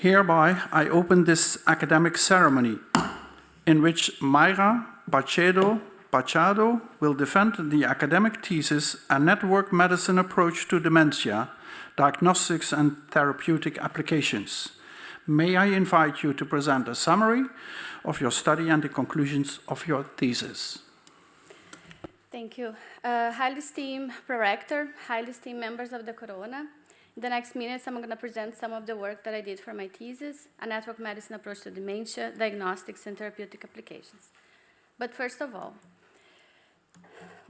Hereby, I open this academic ceremony in which Mayra Pacheco Pachado will defend the academic thesis, A Network Medicine Approach to Dementia, Diagnostics and Therapeutic Applications. May I invite you to present a summary of your study and the conclusions of your thesis. Thank you. Highly esteemed Prorector, highly esteemed members of the Corona. In the next minutes, I'm going to present some of the work that I did for my thesis, A Network Medicine Approach to Dementia, Diagnostics and Therapeutic Applications. But first of all,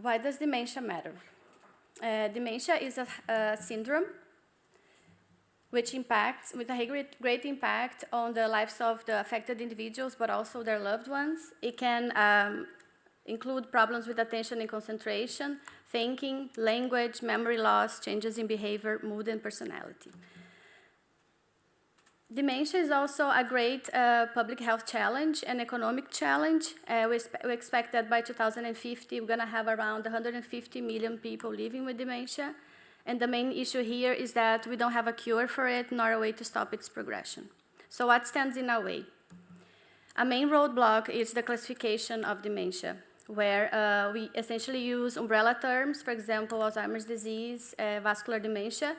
why does dementia matter? Dementia is a syndrome with a great impact on the lives of the affected individuals, but also their loved ones. It can include problems with attention and concentration, thinking, language, memory loss, changes in behavior, mood, and personality. Dementia is also a great public health challenge and economic challenge. We expect that by 2050, we're going to have around 150 million people living with dementia. And the main issue here is that we don't have a cure for it, nor a way to stop its progression. So what stands in our way? A main roadblock is the classification of dementia, where we essentially use umbrella terms, for example, Alzheimer's disease, vascular dementia,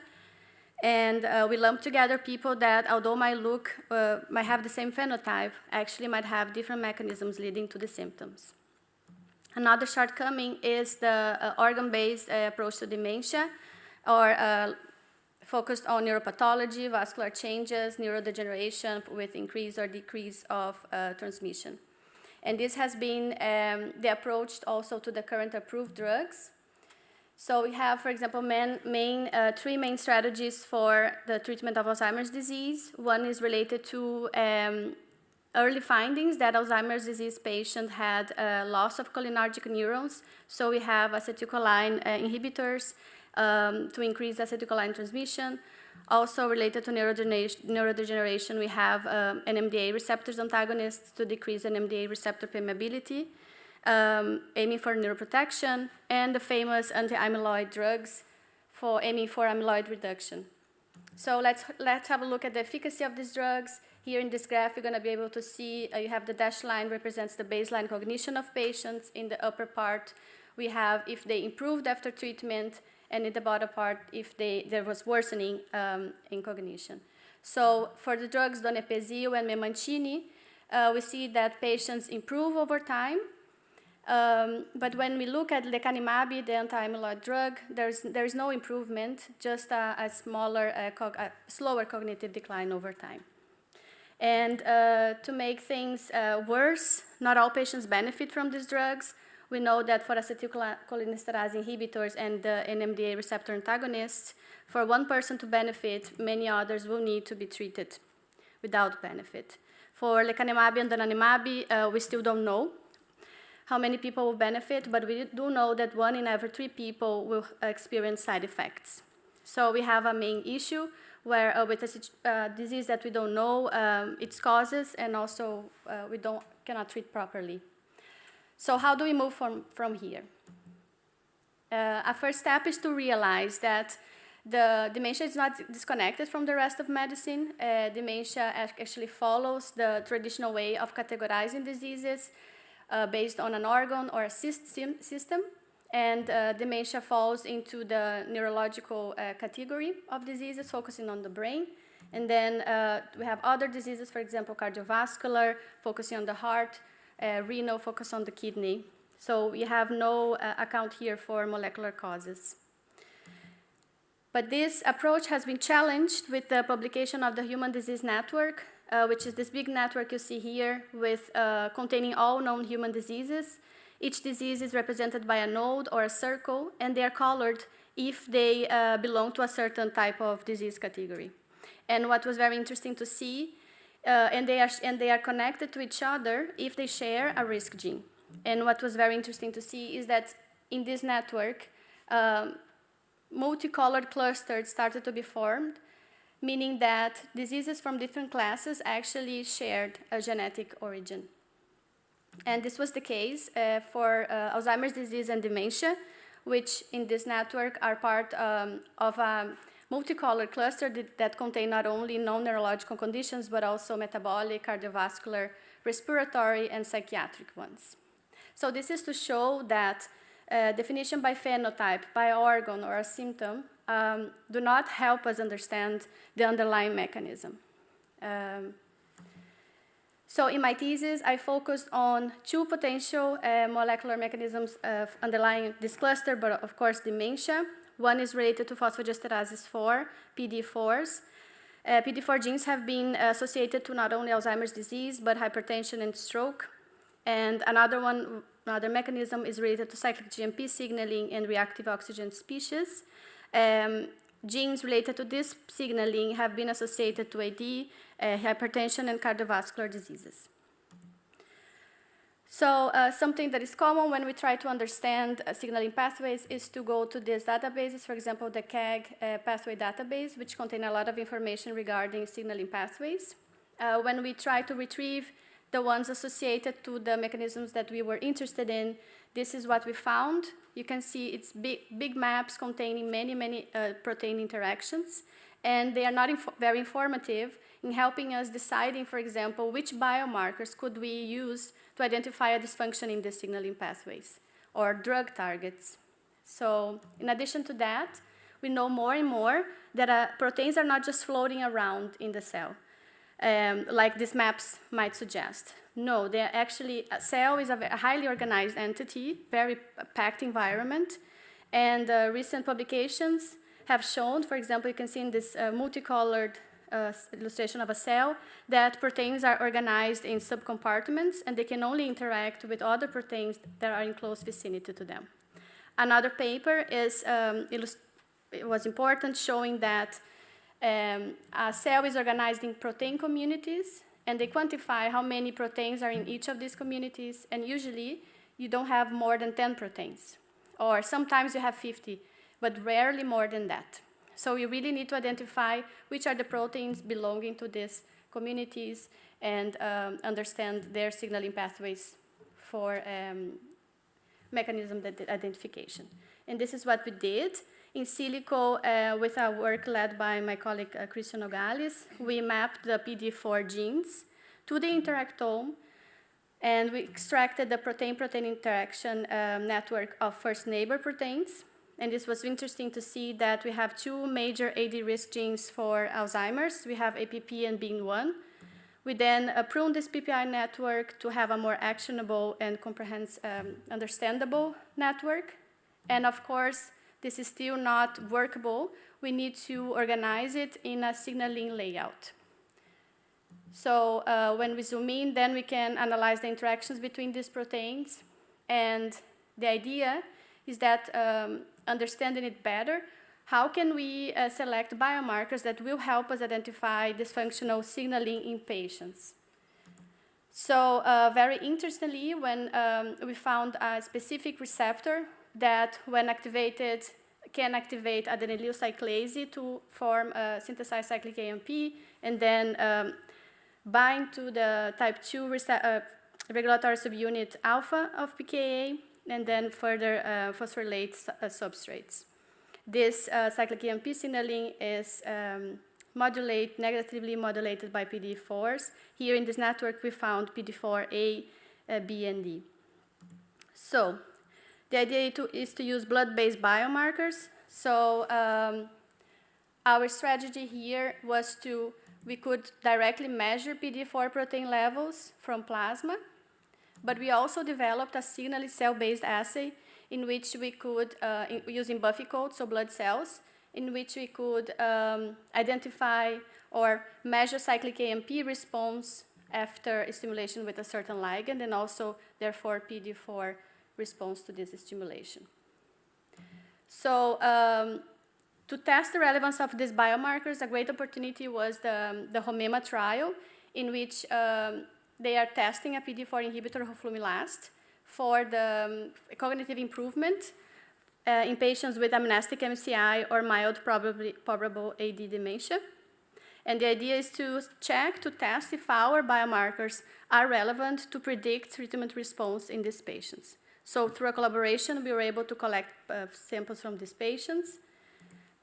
and we lump together people that, although might have the same phenotype, actually might have different mechanisms leading to the symptoms. Another shortcoming is the organ-based approach to dementia, or focused on neuropathology, vascular changes, neurodegeneration with increase or decrease of transmission. And this has been the approach also to the current approved drugs. So we have, for example, three main strategies for the treatment of Alzheimer's disease. One is related to early findings that Alzheimer's disease patient had loss of cholinergic neurons. So we have acetylcholine inhibitors to increase acetylcholine transmission. Also related to neurodegeneration, we have NMDA receptors antagonists to decrease NMDA receptor permeability, aiming for neuroprotection, and the famous anti-amyloid drugs aiming for amyloid reduction. So let's have a look at the efficacy of these drugs. Here in this graph, you're going to be able to see you have the dashed line represents the baseline cognition of patients. In the upper part, we have if they improved after treatment, and in the bottom part, if there was worsening in cognition. So for the drugs donepezil and memantine, we see that patients improve over time. But when we look at lecanemab, the anti-amyloid drug, there's no improvement, just a slower cognitive decline over time. And to make things worse, not all patients benefit from these drugs. We know that for acetylcholinesterase inhibitors and the NMDA receptor antagonists, for one person to benefit, many others will need to be treated without benefit. For lecanemab and donanemab, we still don't know how many people will benefit, but we do know that 1 in every 3 people will experience side effects. So we have a main issue where with a disease that we don't know its causes, and also we cannot treat properly. So how do we move from here? A first step is to realize that the dementia is not disconnected from the rest of medicine. Dementia actually follows the traditional way of categorizing diseases based on an organ or a system. And dementia falls into the neurological category of diseases, focusing on the brain. And then we have other diseases, for example, cardiovascular, focusing on the heart, renal, focus on the kidney. So we have no account here for molecular causes. But this approach has been challenged with the publication of the Human Disease Network, which is this big network you see here with containing all known human diseases. Each disease is represented by a node or a circle, and they are colored if they belong to a certain type of disease category. And what was very interesting to see, and they are connected to each other if they share a risk gene. And what was very interesting to see is that in this network, multicolored clusters started to be formed, meaning that diseases from different classes actually shared a genetic origin. And this was the case for Alzheimer's disease and dementia, which in this network are part of a multicolored cluster that contain not only non-neurological conditions, but also metabolic, cardiovascular, respiratory, and psychiatric ones. So this is to show that definition by phenotype, by organ, or a symptom do not help us understand the underlying mechanism. So in my thesis, I focused on two potential molecular mechanisms underlying this cluster, but of course dementia. One is related to phosphodiesterase 4, PD4s. PD4 genes have been associated to not only Alzheimer's disease, but hypertension and stroke. And another mechanism is related to cyclic GMP signaling and reactive oxygen species. Genes related to this signaling have been associated to AD, hypertension, and cardiovascular diseases. So something that is common when we try to understand signaling pathways is to go to these databases, for example, the CAG pathway database, which contain a lot of information regarding signaling pathways. When we try to retrieve the ones associated to the mechanisms that we were interested in, this is what we found. You can see it's big maps containing many protein interactions, and they are not very informative in helping us deciding, for example, which biomarkers could we use to identify a dysfunction in the signaling pathways or drug targets. So in addition to that, we know more and more that proteins are not just floating around in the cell, like these maps might suggest. No, they're actually, a cell is a highly organized entity, very packed environment, and recent publications have shown, for example, you can see in this multicolored illustration of a cell, that proteins are organized in subcompartments, and they can only interact with other proteins that are in close vicinity to them. Another paper it was important, showing that a cell is organized in protein communities, and they quantify how many proteins are in each of these communities, and usually you don't have more than 10 proteins, or sometimes you have 50, but rarely more than that. So you really need to identify which are the proteins belonging to these communities and understand their signaling pathways for mechanism identification. And this is what we did. In silico, with our work led by my colleague Christian Nogales, we mapped the PD4 genes to the interactome, and we extracted the protein-protein interaction network of first neighbor proteins. And this was interesting to see that we have two major AD risk genes for Alzheimer's. We have APP and BIN1. We then pruned this PPI network to have a more actionable and comprehensive, understandable network. And of course, this is still not workable. We need to organize it in a signaling layout. So when we zoom in, then we can analyze the interactions between these proteins. And the idea is that understanding it better, how can we select biomarkers that will help us identify dysfunctional signaling in patients? So very interestingly, when we found a specific receptor that, when activated, can activate adenylyl cyclase to form synthesized cyclic AMP, and then bind to the type 2 regulatory subunit alpha of pKa, and then further phosphorylate substrates. This cyclic AMP signaling is negatively modulated by PD4s. Here in this network, we found PD4A, B, and D. So the idea is to use blood-based biomarkers. So our strategy here was we could directly measure PD4 protein levels from plasma, but we also developed a signaling cell-based assay in which we could, using Buffy codes, so blood cells, in which we could identify or measure cyclic AMP response after stimulation with a certain ligand, and also, therefore, PD4 response to this stimulation. So to test the relevance of these biomarkers, a great opportunity was the HOMEMA trial, in which they are testing a PD4 inhibitor, roflumilast, for the cognitive improvement in patients with amnestic MCI or mild probable AD dementia. And the idea is to test if our biomarkers are relevant to predict treatment response in these patients. So through a collaboration, we were able to collect samples from these patients.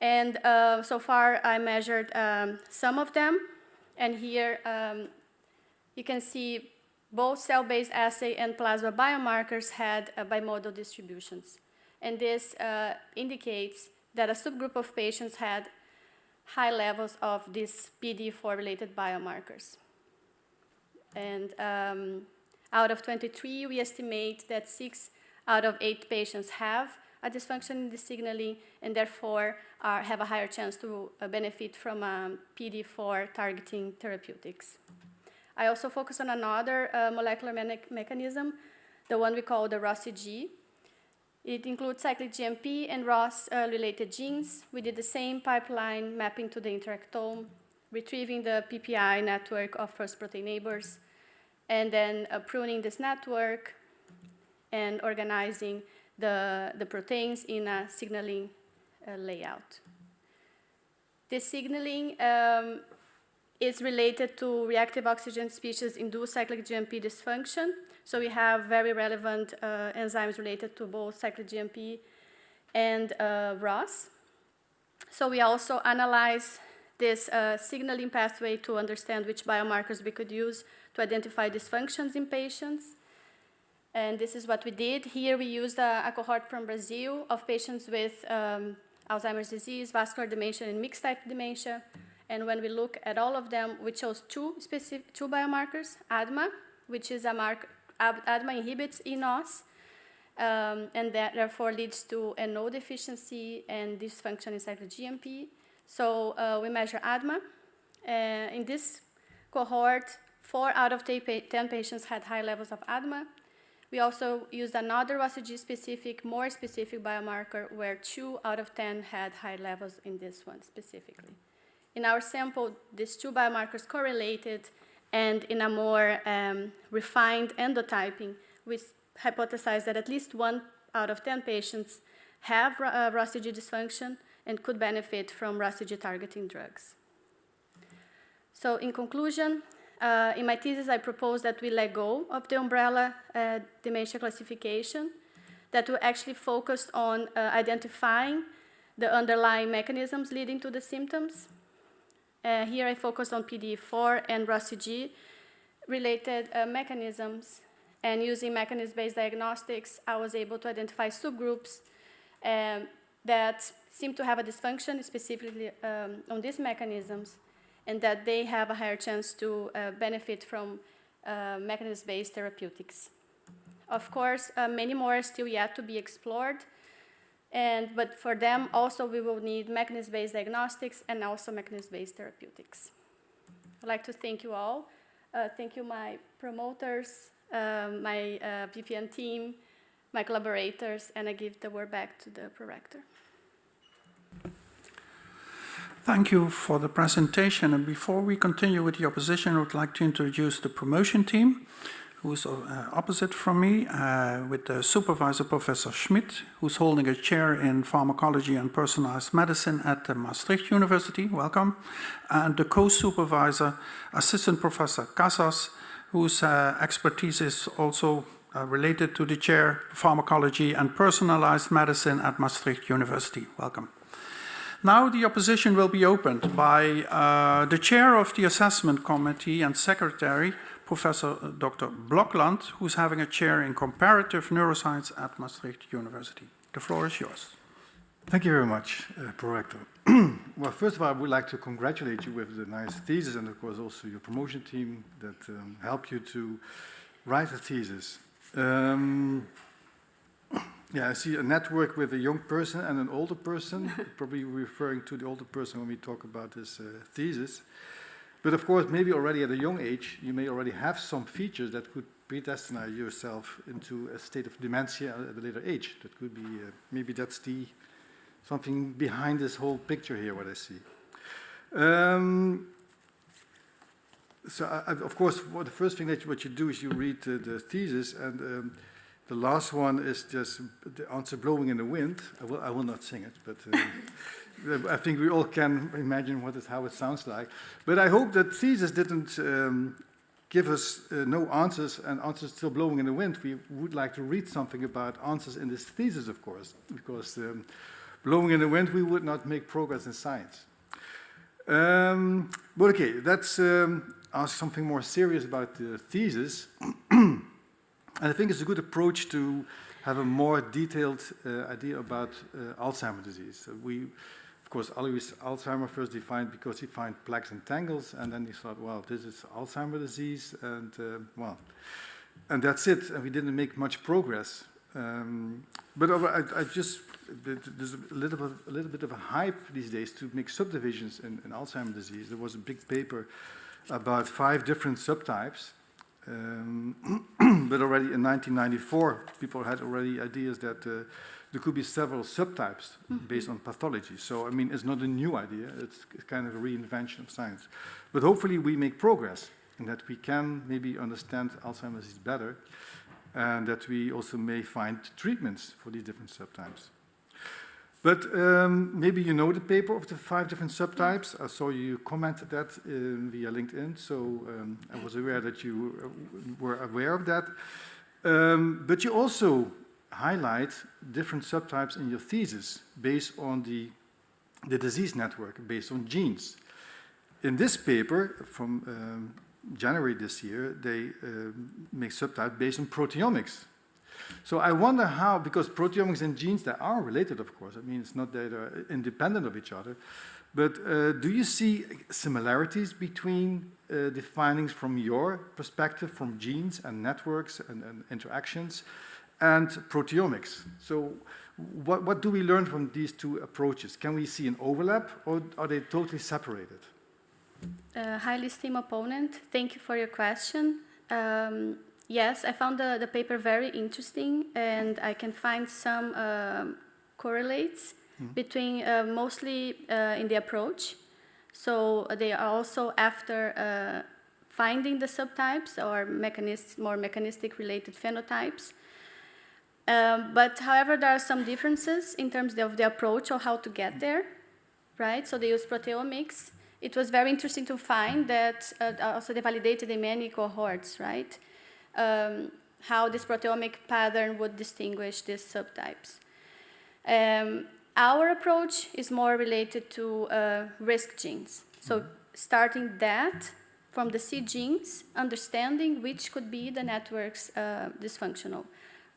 And so far, I measured some of them. And here you can see both cell-based assay and plasma biomarkers had bimodal distributions. And this indicates that a subgroup of patients had high levels of these PDE4-related biomarkers. And out of 23, we estimate that 6 out of 8 patients have a dysfunction in the signaling and therefore have a higher chance to benefit from PDE4 targeting therapeutics. I also focus on another molecular mechanism, the one we call the ROS-CG. It includes cyclic GMP and ROS-related genes. We did the same pipeline mapping to the interactome, retrieving the PPI network of first protein neighbors, and then pruning this network and organizing the proteins in a signaling layout. This signaling is related to reactive oxygen species-induced cyclic GMP dysfunction. So we have very relevant enzymes related to both cyclic GMP and ROS. So we also analyze this signaling pathway to understand which biomarkers we could use to identify dysfunctions in patients. And this is what we did. Here we used a cohort from Brazil of patients with Alzheimer's disease, vascular dementia, and mixed-type dementia. And when we look at all of them, we chose two biomarkers, ADMA, which is a marker, ADMA inhibits eNOS, and that therefore leads to a NO deficiency and dysfunction in cyclic GMP. So we measure ADMA. In this cohort, 4 out of 10 patients had high levels of ADMA. We also used another ROS-CG specific, more specific biomarker where 2 out of 10 had high levels in this one specifically. In our sample, these 2 biomarkers correlated, and in a more refined endotyping, we hypothesized that at least 1 out of 10 patients have ROS-CG dysfunction and could benefit from ROS-CG targeting drugs. So in conclusion, in my thesis, I proposed that we let go of the umbrella dementia classification, that we actually focused on identifying the underlying mechanisms leading to the symptoms. Here I focused on PDE4 and ROS-CG related mechanisms, and using mechanism-based diagnostics, I was able to identify subgroups that seem to have a dysfunction specifically on these mechanisms, and that they have a higher chance to benefit from mechanism-based therapeutics. Of course, many more are still yet to be explored, but for them also we will need mechanism-based diagnostics and also mechanism-based therapeutics. I'd like to thank you all. Thank you my promoters, my VPN team, my collaborators, and I give the word back to the prorector. Thank you for the presentation. And before we continue with the opposition, I would like to introduce the promotion team, who's opposite from me, with the supervisor, Professor Schmidt, who's holding a chair in pharmacology and personalized medicine at the Maastricht University. Welcome. And the co-supervisor, Assistant Professor Casas, whose expertise is also related to the chair, pharmacology and personalized medicine at Maastricht University. Welcome. Now the opposition will be opened by the chair of the assessment committee and secretary, Professor Dr. Blokland, who's having a chair in comparative neuroscience at Maastricht University. The floor is yours. Thank you very much, Prorector. Well, first of all, I would like to congratulate you with the nice thesis and, of course, also your promotion team that helped you to write the thesis. Yeah, I see a network with a young person and an older person, probably referring to the older person when we talk about this thesis. But of course, maybe already at a young age, you may already have some features that could predestine yourself into a state of dementia at a later age. That could be, maybe that's something behind this whole picture here, what I see. Of course, the first thing what you do is you read the thesis, and the last one is just the answer blowing in the wind. I will not sing it, but I think we all can imagine how it sounds like. But I hope that thesis didn't give us no answers and answers still blowing in the wind. We would like to read something about answers in this thesis, of course, because blowing in the wind, we would not make progress in science. But okay, let's ask something more serious about the thesis. And I think it's a good approach to have a more detailed idea about Alzheimer's disease. Of course, Alois Alzheimer first defined because he found plaques and tangles, and then he thought, well, this is Alzheimer's disease, and and that's it. And we didn't make much progress. But there's a little bit of a hype these days to make subdivisions in Alzheimer's disease. There was a big paper about 5 different subtypes. But already in 1994, people had already ideas that there could be several subtypes based on pathology. So, I mean, it's not a new idea. It's kind of a reinvention of science. But hopefully we make progress in that we can maybe understand Alzheimer's disease better, and that we also may find treatments for these different subtypes. But maybe you know the paper of the 5 different subtypes. I saw you commented that via LinkedIn, so I was aware that you were aware of that. But you also highlight different subtypes in your thesis based on the disease network, based on genes. In this paper from January this year, they make subtypes based on proteomics. So I wonder how, because proteomics and genes, they are related, of course. I mean, it's not that they're independent of each other. But do you see similarities between the findings from your perspective, from genes and networks and interactions, and proteomics? So what do we learn from these 2 approaches? Can we see an overlap, or are they totally separated? Highly esteemed opponent, thank you for your question. Yes, I found the paper very interesting, and I can find some correlates between mostly in the approach. So they are also after finding the subtypes or more mechanistic related phenotypes. But however, there are some differences in terms of the approach or how to get there, right? So they use proteomics. It was very interesting to find that also they validated in many cohorts, right? How this proteomic pattern would distinguish these subtypes. Our approach is more related to risk genes. So starting that from the C genes, understanding which could be the networks dysfunctional,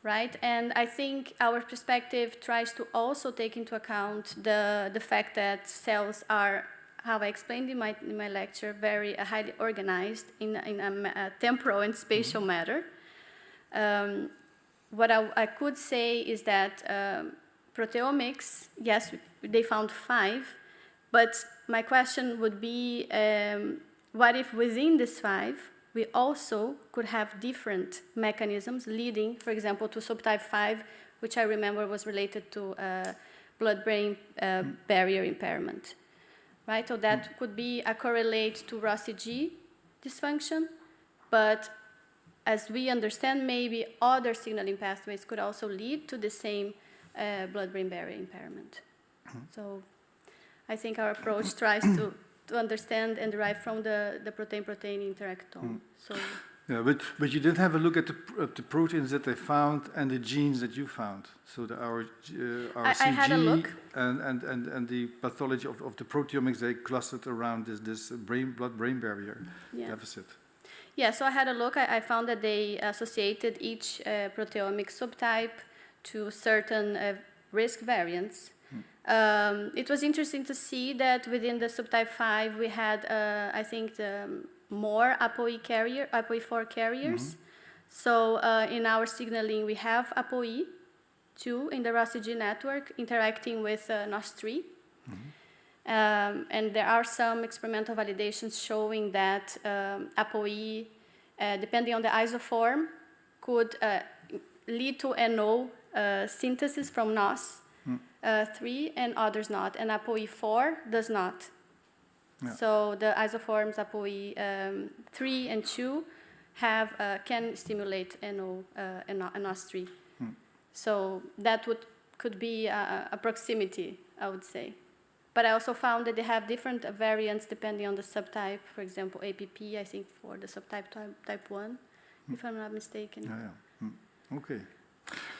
right? And I think our perspective tries to also take into account the fact that cells are, how I explained in my lecture, very highly organized in a temporal and spatial matter. What I could say is that proteomics, yes, they found 5, but my question would be, what if within this 5, we also could have different mechanisms leading, for example, to subtype 5, which I remember was related to blood-brain barrier impairment. Right, so that could be a correlate to ROS1 dysfunction, but as we understand, maybe other signaling pathways could also lead to the same blood-brain barrier impairment. So I think our approach tries to understand and derive from the protein-protein interactome. So. Yeah, but you didn't have a look at the proteins that they found and the genes that you found. So our CG I had a look. And the pathology of the proteomics, they clustered around this blood-brain barrier deficit. Yeah, so I had a look. I found that they associated each proteomic subtype to certain risk variants. It was interesting to see that within the subtype 5, we had, I think, more ApoE4 carriers. So in our signaling, we have ApoE2 in the ROS1 network interacting with NOS3. And there are some experimental validations showing that ApoE, depending on the isoform, could lead to NO synthesis from NOS3 and others not. And ApoE4 does not. Yeah. So the isoforms ApoE3 and 2 can stimulate NOS3. So that could be a proximity, I would say. But I also found that they have different variants depending on the subtype. For example, APP, I think, for the subtype type 1, if I'm not mistaken. Okay.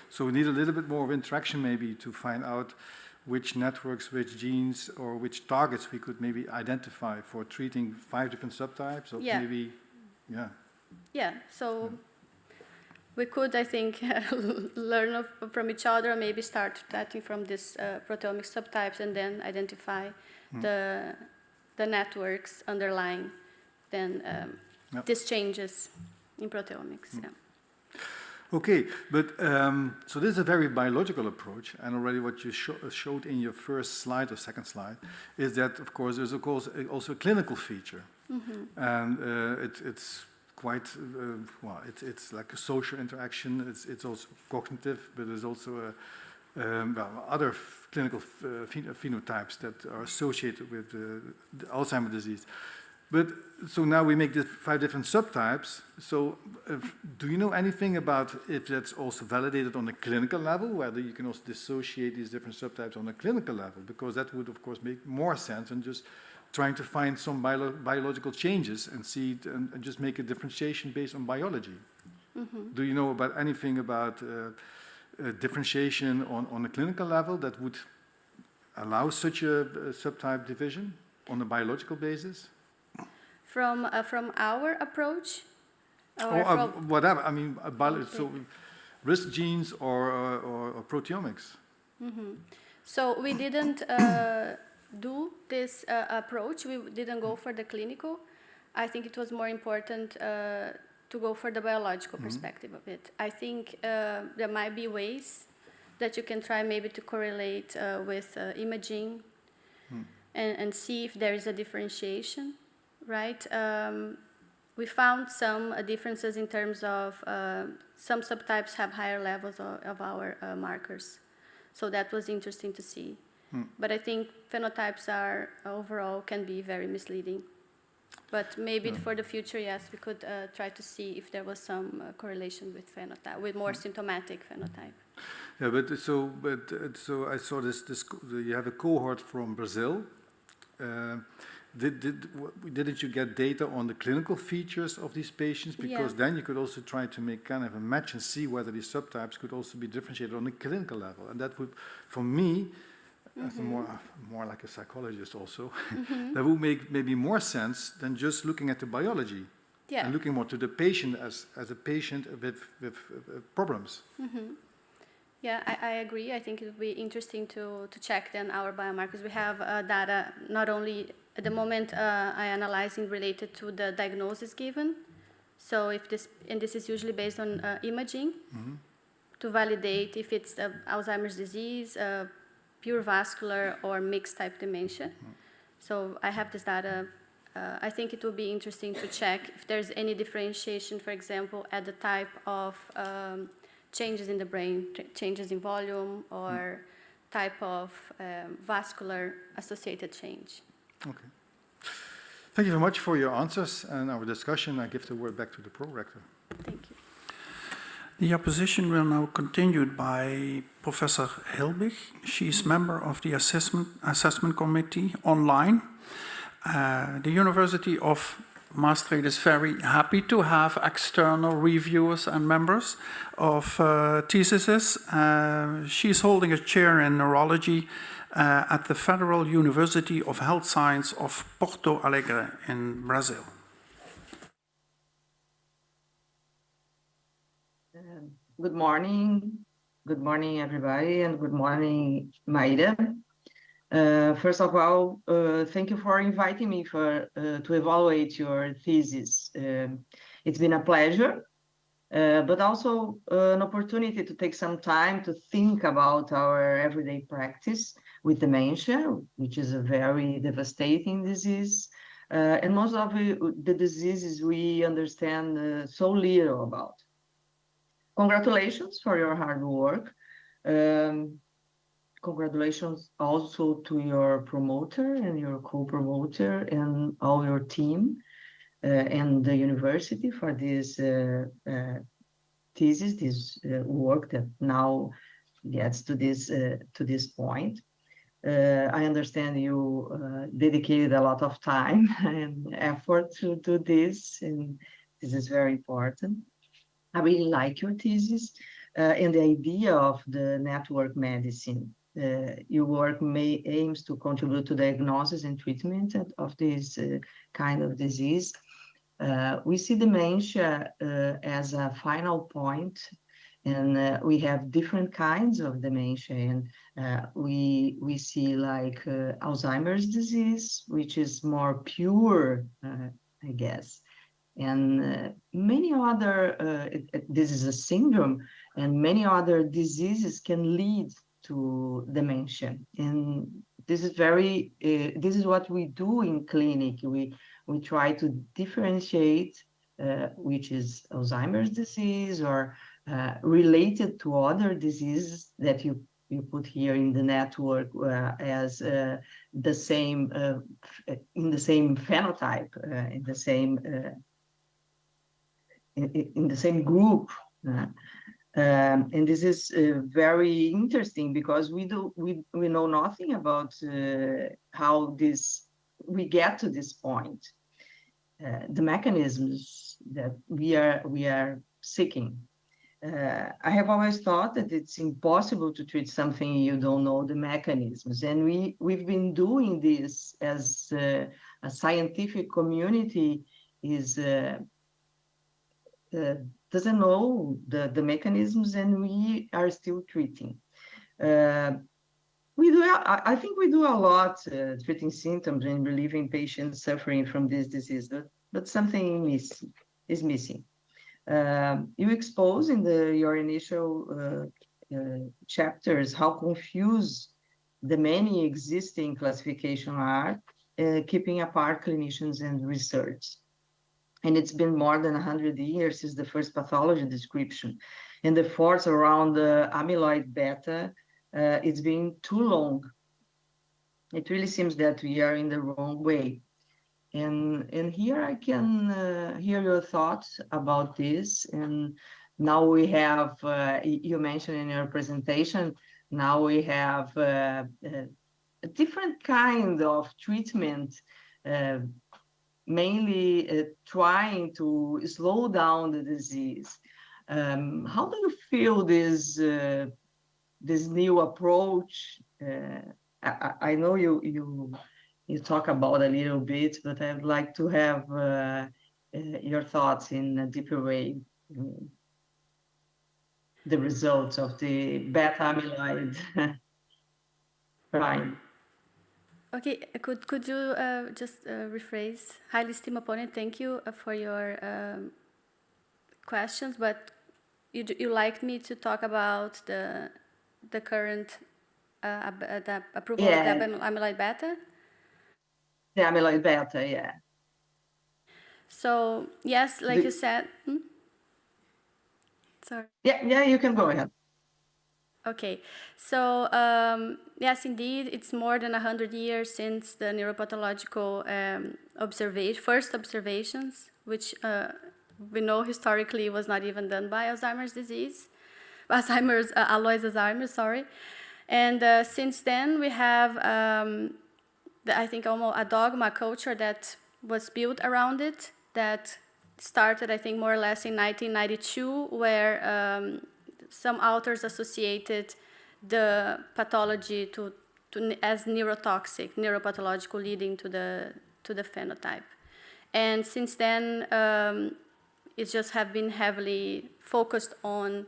So we need a little bit more of interaction maybe to find out which networks, which genes, or which targets we could maybe identify for treating 5 different subtypes, or maybe, Yeah, so we could, I think, learn from each other, maybe start starting from this proteomic subtypes and then identify the networks underlying then these changes in proteomics. Yeah. Okay, but so this is a very biological approach, and already what you showed in your first slide or second slide is that, of course, there's of course also a clinical feature, and it's quite well. It's like a social interaction. It's also cognitive, but there's also other clinical phenotypes that are associated with the Alzheimer's disease. But so now we make the 5 different subtypes. So do you know anything about if that's also validated on a clinical level, whether you can also dissociate these different subtypes on a clinical level? Because that would, of course, make more sense than just trying to find some biological changes and see and just make a differentiation based on biology. Do you know about anything about differentiation on a clinical level that would allow such a subtype division on a biological basis? From our approach? Or whatever, I mean, so risk genes or proteomics. So we didn't do this approach. We didn't go for the clinical. I think it was more important to go for the biological perspective of it. I think there might be ways that you can try maybe to correlate with imaging and see if there is a differentiation. Right, we found some differences in terms of some subtypes have higher levels of our markers, so that was interesting to see. But I think phenotypes are overall can be very misleading. But maybe for the future, yes, we could try to see if there was some correlation with phenotype, with more symptomatic phenotype. Yeah, but so I saw this. You have a cohort from Brazil. Didn't you get data on the clinical features of these patients? Because then you could also try to make kind of a match and see whether these subtypes could also be differentiated on a clinical level. And that would, for me, as more like a psychologist also, that would make maybe more sense than just looking at the biology and looking more to the patient as a patient with problems. Yeah, I agree. I think it would be interesting to check then our biomarkers. We have data not only at the moment I analyzing related to the diagnosis given. So if this, and this is usually based on imaging to validate if it's Alzheimer's disease, pure vascular or mixed type dementia. So I have this data. I think it will be interesting to check if there's any differentiation, for example, at the type of changes in the brain, changes in volume, or type of vascular associated change. Okay. Thank you very much for your answers and our discussion. I give the word back to the prorector. Thank you. The opposition will now continue by Professor Hilbig. She is member of the assessment committee online. The University of Maastricht is very happy to have external reviewers and members of theses. She is holding a chair in neurology at the Federal University of Health Science of Porto Alegre in Brazil. Good morning. Good morning, everybody, and good morning, Mayra. First of all, thank you for inviting me to evaluate your thesis. It's been a pleasure, but also an opportunity to take some time to think about our everyday practice with dementia, which is a very devastating disease. And most of the diseases we understand so little about. Congratulations for your hard work. Congratulations also to your promoter and your co-promoter and all your team and the university for this thesis, this work that now gets to this point. I understand you dedicated a lot of time and effort to do this, and this is very important. I really like your thesis and the idea of the network medicine. your work aims to contribute to diagnosis and treatment of this kind of disease. We see dementia as a final point, and we have different kinds of dementia. And we see like Alzheimer's disease, which is more pure, I guess. And many other, this is a syndrome, and many other diseases can lead to dementia. And this is this is what we do in clinic. We try to differentiate which is Alzheimer's disease or related to other diseases that you put here in the network as the same, in the same phenotype, in the same group. And this is very interesting because we know nothing about how we get to this point, the mechanisms that we are seeking. I have always thought that it's impossible to treat something you don't know the mechanisms, and we've been doing this as a scientific community doesn't know the mechanisms, and we are still treating. I think we do a lot treating symptoms and relieving patients suffering from this disease, but something is missing. You expose in your initial chapters how confused the many existing classifications are, keeping apart clinicians and research. And it's been more than 100 years since the first pathology description. And the force around the amyloid beta, it's been too long. It really seems that we are in the wrong way. And here I can hear your thoughts about this. And now we have, you mentioned in your presentation, now we have a different kind of treatment, mainly trying to slow down the disease. How do you feel this new approach? I know you talk about a little bit, but I'd like to have your thoughts in a deeper way. The results of the beta amyloid prime. Okay, could you just rephrase? Highly esteemed opponent, thank you for your questions, but you like me to talk about the current the approval of the amyloid beta? The amyloid beta, yeah. So yes, like you said. Sorry. Yeah, you can go ahead. Okay, so yes, indeed, it's more than 100 years since the neuropathological first observations, which we know historically was not even done by Alzheimer's disease, Alois Alzheimer's, sorry. And since then, we have, I think, almost a dogma culture that was built around it that started, I think, more or less in 1992, where some authors associated the pathology as neurotoxic, neuropathological, leading to the phenotype. And since then, it just have been heavily focused on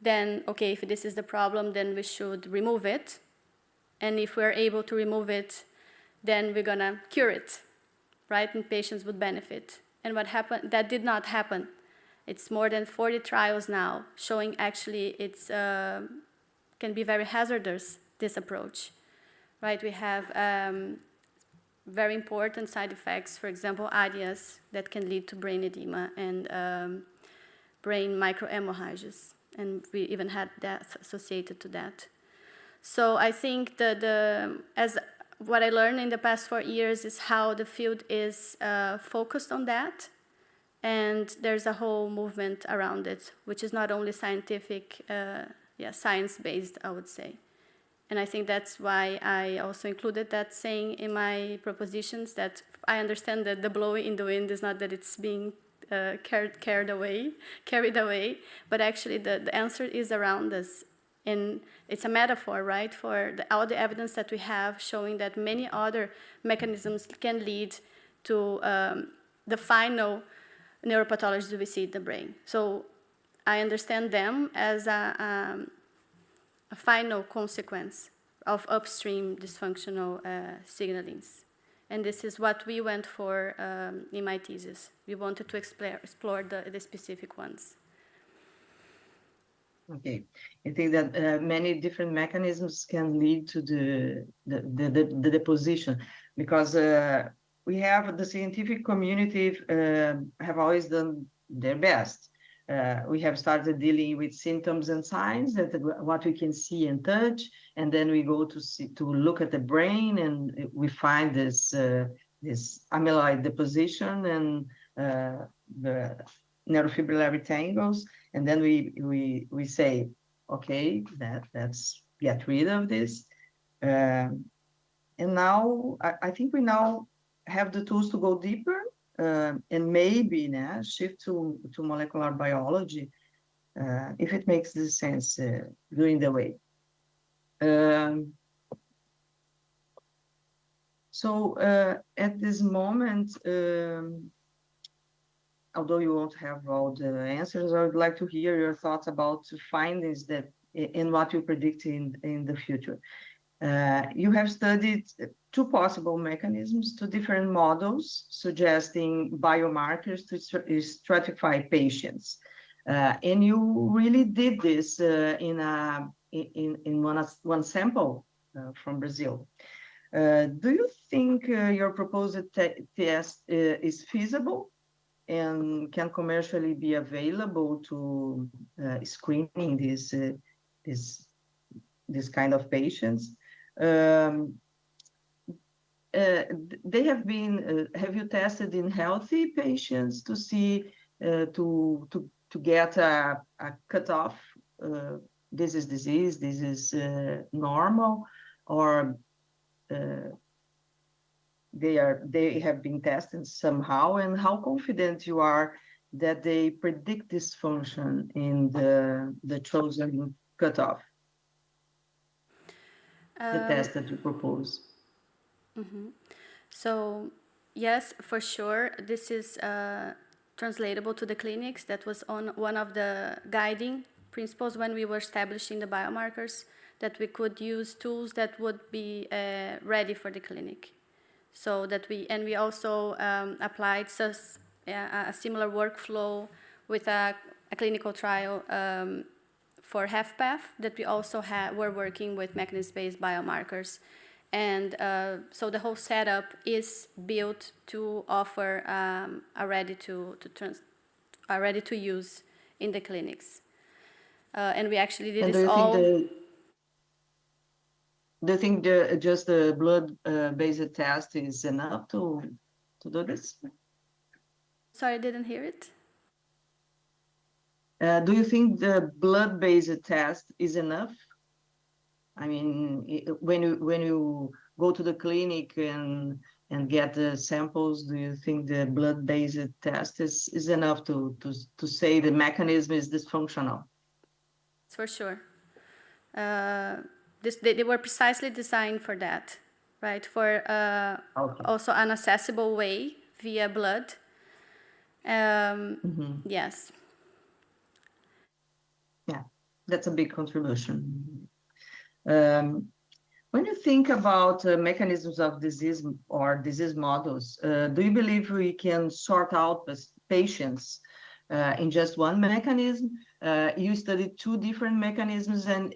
then, okay, if this is the problem, then we should remove it. And if we're able to remove it, then we're gonna cure it, right? And patients would benefit. And what happened, that did not happen. It's more than 40 trials now showing actually it's can be very hazardous, this approach, right? We have very important side effects, for example, ARIAs that can lead to brain edema and brain microhemorrhages, and we even had death associated to that. So I think as what I learned in the past 4 years is how the field is focused on that. And there's a whole movement around it, which is not only scientific, science-based, I would say. And I think that's why I also included that saying in my propositions, that I understand that the blowing in the wind is not that it's being carried away, but actually the answer is around us. And it's a metaphor, right, for all the evidence that we have showing that many other mechanisms can lead to the final neuropathologies we see in the brain. So I understand them as a final consequence of upstream dysfunctional signalings. And this is what we went for in my thesis. We wanted to explore the specific ones. Okay, I think that many different mechanisms can lead to the deposition, because we have the scientific community have always done their best. We have started dealing with symptoms and signs, that what we can see and touch, and then we go to look at the brain, and we find this amyloid deposition and the neurofibrillary tangles, and then we say, okay, let's get rid of this. And now I think we now have the tools to go deeper, and maybe shift to molecular biology, if it makes this sense during the way. So at this moment, although you won't have all the answers, I would like to hear your thoughts about findings that in what you predict in the future. You have studied two possible mechanisms, two different models suggesting biomarkers to stratify patients. And you really did this in one sample from Brazil. Do you think your proposed test is feasible and can commercially be available to screening this kind of patients? They have been, have you tested in healthy patients to see, to get a cutoff? This is disease, this is normal, or they have been tested somehow, and how confident you are that they predict dysfunction in the chosen cutoff, the test that you propose? Mm-hmm. So yes, for sure, this is translatable to the clinics. That was on one of the guiding principles when we were establishing the biomarkers, that we could use tools that would be ready for the clinic. So that we also applied a similar workflow with a clinical trial for HFpEF, that we also were working with mechanism-based biomarkers. And so the whole setup is built to offer a ready to use in the clinics. And we actually did this all. Do you think just the blood-based test is enough to do this? Sorry, I didn't hear it. Do you think the blood-based test is enough? I mean, when you go to the clinic and get the samples, do you think the blood-based test is enough to say the mechanism is dysfunctional? For sure. They were precisely designed for that, right? For Okay. Also an accessible way via blood. Yes. Yeah, that's a big contribution. When you think about mechanisms of disease or disease models, do you believe we can sort out patients in just one mechanism? You studied two different mechanisms, and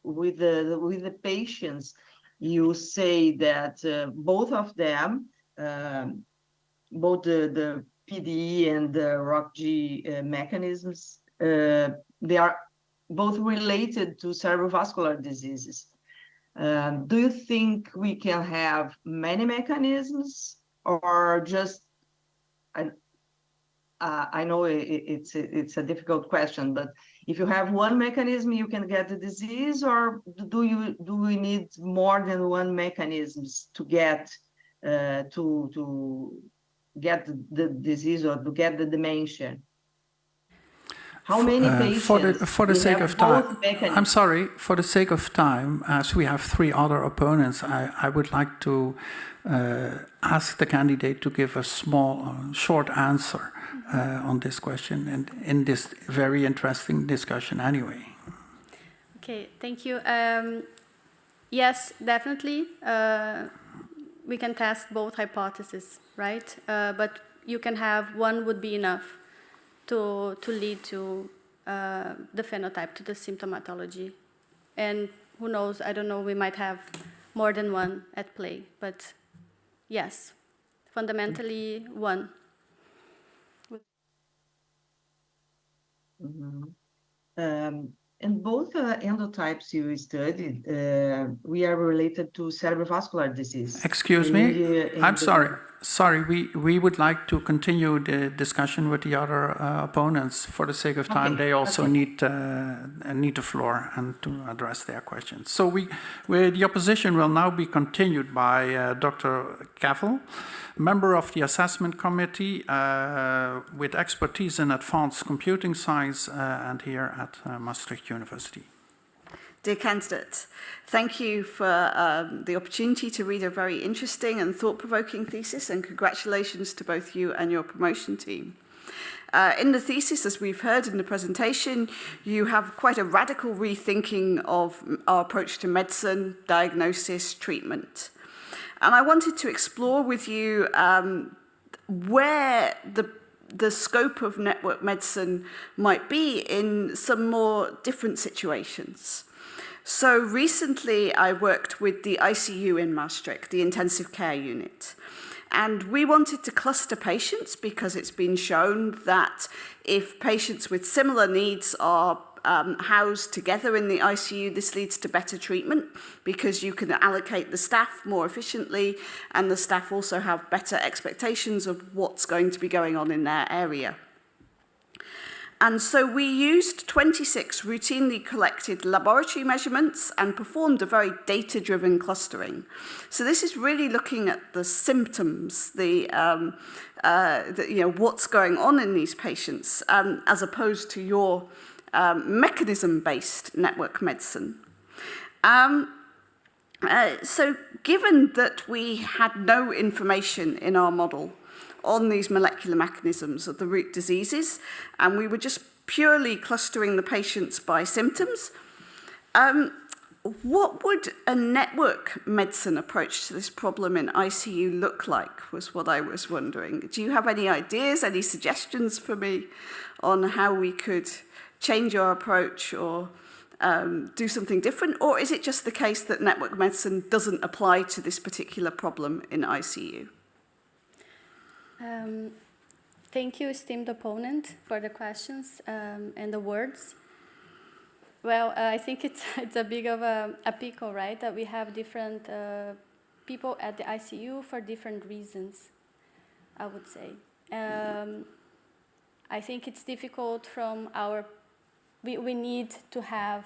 with the patients, you say that both of them, both the PDE and the ROCG mechanisms, they are both related to cerebrovascular diseases. Do you think we can have many mechanisms, or just, I know it's a difficult question, but if you have one mechanism, you can get the disease, or do we need more than one mechanisms to get the disease or to get the dementia? How many patients? For the sake of time, mechanisms? I'm sorry, for the sake of time, as we have 3 other opponents, I would like to ask the candidate to give a small, short answer on this question and in this very interesting discussion anyway. Okay, thank you. Yes, definitely. We can test both hypotheses, right? But you can have one would be enough to lead to the phenotype, to the symptomatology. And who knows, I don't know, we might have more than one at play. But yes, fundamentally one. Mm-hmm. And both endotypes you studied, we are related to cerebrovascular disease. Excuse me? I'm sorry. Sorry, we would like to continue the discussion with the other opponents. For the sake of time, they also need the floor and to address their questions. So the opposition will now be continued by Dr. Cavill, member of the assessment committee with expertise in advanced computing science and here at Maastricht University. Dear candidates, thank you for the opportunity to read a very interesting and thought-provoking thesis, and congratulations to both you and your promotion team. In the thesis, as we've heard in the presentation, you have quite a radical rethinking of our approach to medicine, diagnosis, treatment. And I wanted to explore with you where the scope of network medicine might be in some more different situations. So recently I worked with the ICU in Maastricht, the intensive care unit. And we wanted to cluster patients because it's been shown that if patients with similar needs are housed together in the ICU, this leads to better treatment because you can allocate the staff more efficiently, and the staff also have better expectations of what's going to be going on in their area. And so we used 26 routinely collected laboratory measurements and performed a very data-driven clustering. So this is really looking at the symptoms, what's going on in these patients, as opposed to your mechanism-based network medicine. So given that we had no information in our model on these molecular mechanisms of the root diseases, and we were just purely clustering the patients by symptoms, what would a network medicine approach to this problem in ICU look like, was what I was wondering. Do you have any ideas, any suggestions for me on how we could change our approach or do something different? Or is it just the case that network medicine doesn't apply to this particular problem in ICU? Thank you, esteemed opponent, for the questions and the words. Well, I think it's a big of a pickle, right? That we have different people at the ICU for different reasons, I would say. I think it's difficult from we need to have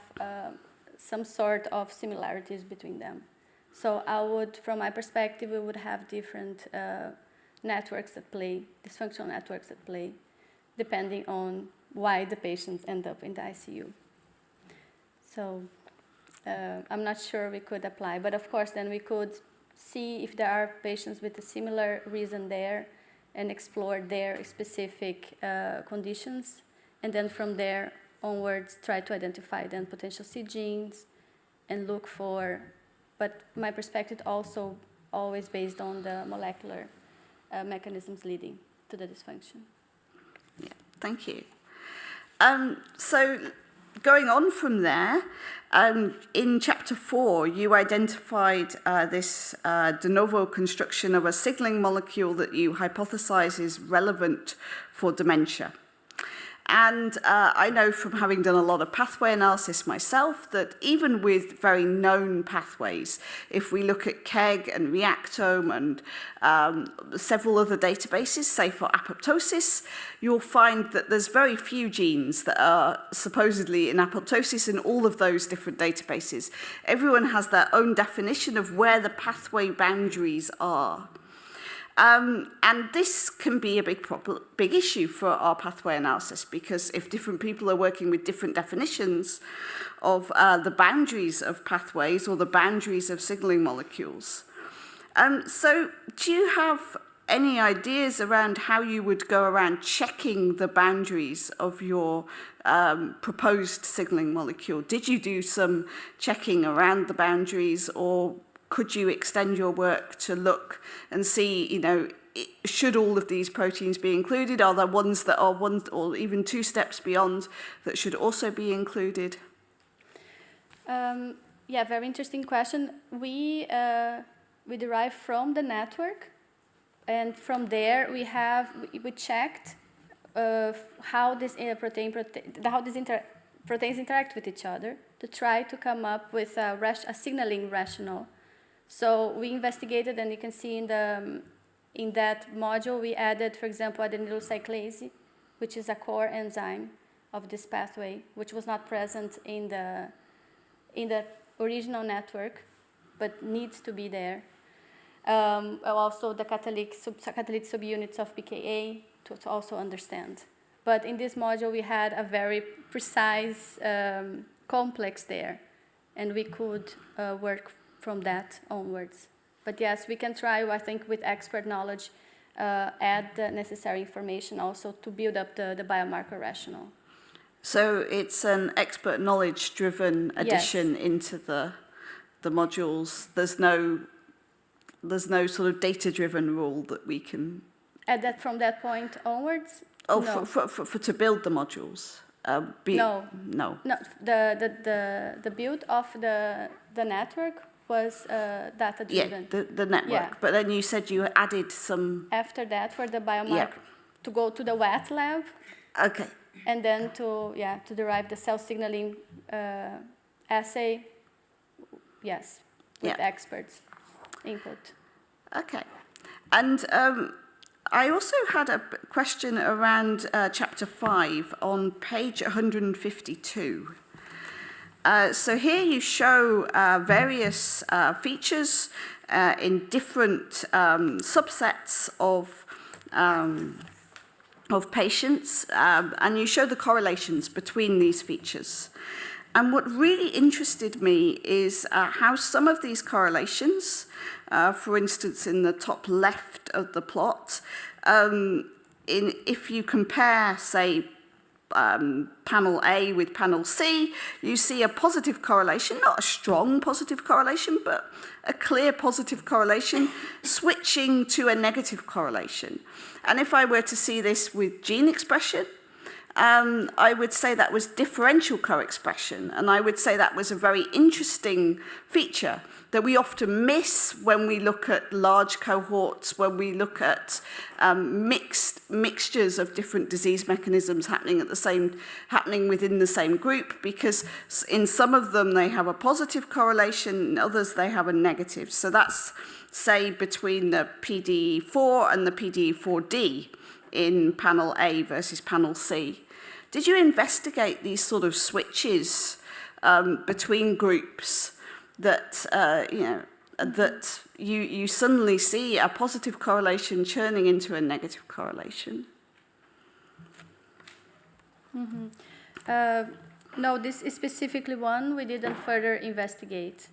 some sort of similarities between them. So from my perspective, we would have different networks at play, dysfunctional networks at play, depending on why the patients end up in the ICU. So I'm not sure we could apply, but of course then we could see if there are patients with a similar reason there and explore their specific conditions, and then from there onwards try to identify then potential C genes and look for, but my perspective also always based on the molecular mechanisms leading to the dysfunction. Yeah, thank you. So going on from there, in chapter 4, you identified this de novo construction of a signaling molecule that you hypothesize is relevant for dementia. And I know from having done a lot of pathway analysis myself that even with very known pathways, if we look at KEGG and Reactome and several other databases, say for apoptosis, you'll find that there's very few genes that are supposedly in apoptosis in all of those different databases. Everyone has their own definition of where the pathway boundaries are. And this can be a big issue for our pathway analysis, because if different people are working with different definitions of the boundaries of pathways or the boundaries of signaling molecules. So do you have any ideas around how you would go around checking the boundaries of your proposed signaling molecule? Did you do some checking around the boundaries, or could you extend your work to look and see, you know, should all of these proteins be included? Are there ones that are one or even two steps beyond that should also be included? Yeah, very interesting question. We derive from the network, and from there we checked how these proteins interact with each other to try to come up with a signaling rationale. So we investigated, and you can see in that module we added, for example, adenylyl cyclase, which is a core enzyme of this pathway, which was not present in the original network, but needs to be there. Also the catalytic subunits of pKa to also understand. But in this module we had a very precise complex there, and we could work from that onwards. But yes, we can try, I think, with expert knowledge, add the necessary information also to build up the biomarker rationale. So it's an expert knowledge-driven addition Yes. into the modules. There's no sort of data-driven rule that we can. Add that from that point onwards? Oh, No. for to build the modules. No. No. No, the build of the network was data driven. Yeah, the network. Yeah. But then you said you added some. After that, for the biomarker, to go to the wet lab, Okay. and then to derive the cell signaling assay. Yes, with experts' input. Okay. And I also had a question around chapter 5 on page 152. So here you show various features in different subsets of patients, and you show the correlations between these features. And what really interested me is how some of these correlations, for instance, in the top left of the plot, if you compare, say, panel A with panel C, you see a positive correlation, not a strong positive correlation, but a clear positive correlation, switching to a negative correlation. And if I were to see this with gene expression, I would say that was differential co-expression, and I would say that was a very interesting feature that we often miss when we look at large cohorts, when we look at mixtures of different disease mechanisms happening within the same group, because in some of them they have a positive correlation, in others they have a negative. So that's, say, between the PDE4 and the PDE4D in panel A versus panel C. Did you investigate these sort of switches between groups that that you suddenly see a positive correlation churning into a negative correlation? No, this is specifically one we didn't further investigate.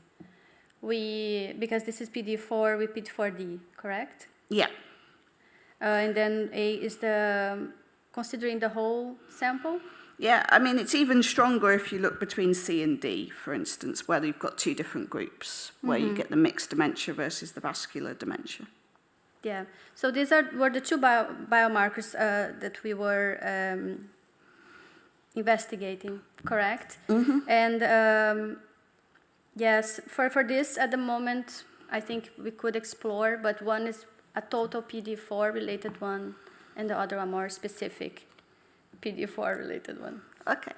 Because this is PD4 with PD4D, correct? Yeah. And then A is considering the whole sample? Yeah, I mean, it's even stronger if you look between C and D, for instance, where you've got two different groups, where you get the mixed dementia versus the vascular dementia. Yeah, so these were the two biomarkers that we were investigating, correct? And yes, for this at the moment, I think we could explore, but one is a total PD4 related one, and the other a more specific PD4 related one. Okay,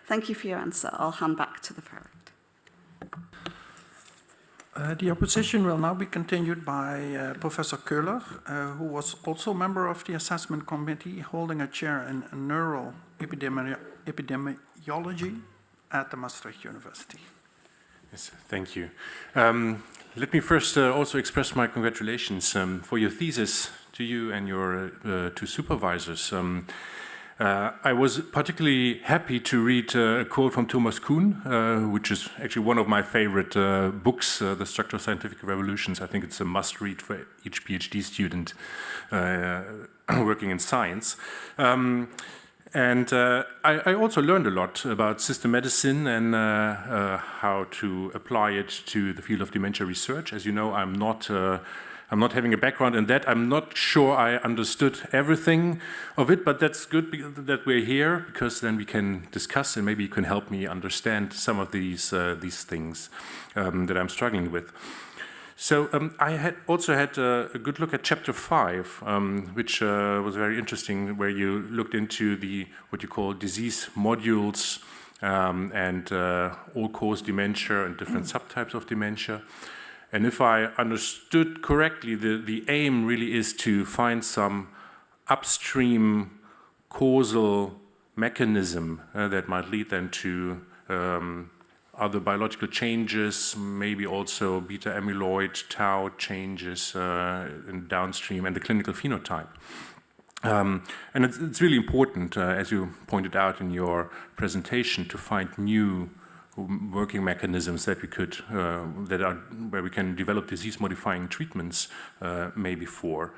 thank you for your answer. I'll hand back to the product. The opposition will now be continued by Professor Köhler, who was also a member of the assessment committee holding a chair in neural epidemiology at the Maastricht University. Yes, thank you. Let me first also express my congratulations for your thesis to you and your two supervisors. I was particularly happy to read a quote from Thomas Kuhn, which is actually one of my favorite books, The Structure of Scientific Revolutions. I think it's a must-read for each PhD student working in science. I also learned a lot about system medicine and how to apply it to the field of dementia research. As you know, I'm not having a background in that. I'm not sure I understood everything of it, but that's good that we're here, because then we can discuss and maybe you can help me understand some of these things that I'm struggling with. So I had also had a good look at chapter 5, which was very interesting, where you looked into what you call disease modules and all-cause dementia and different subtypes of dementia. And if I understood correctly, the aim really is to find some upstream causal mechanism that might lead then to other biological changes, maybe also beta amyloid, tau changes in downstream, and the clinical phenotype. And it's really important, as you pointed out in your presentation, to find new working mechanisms that we could, where we can develop disease-modifying treatments maybe for.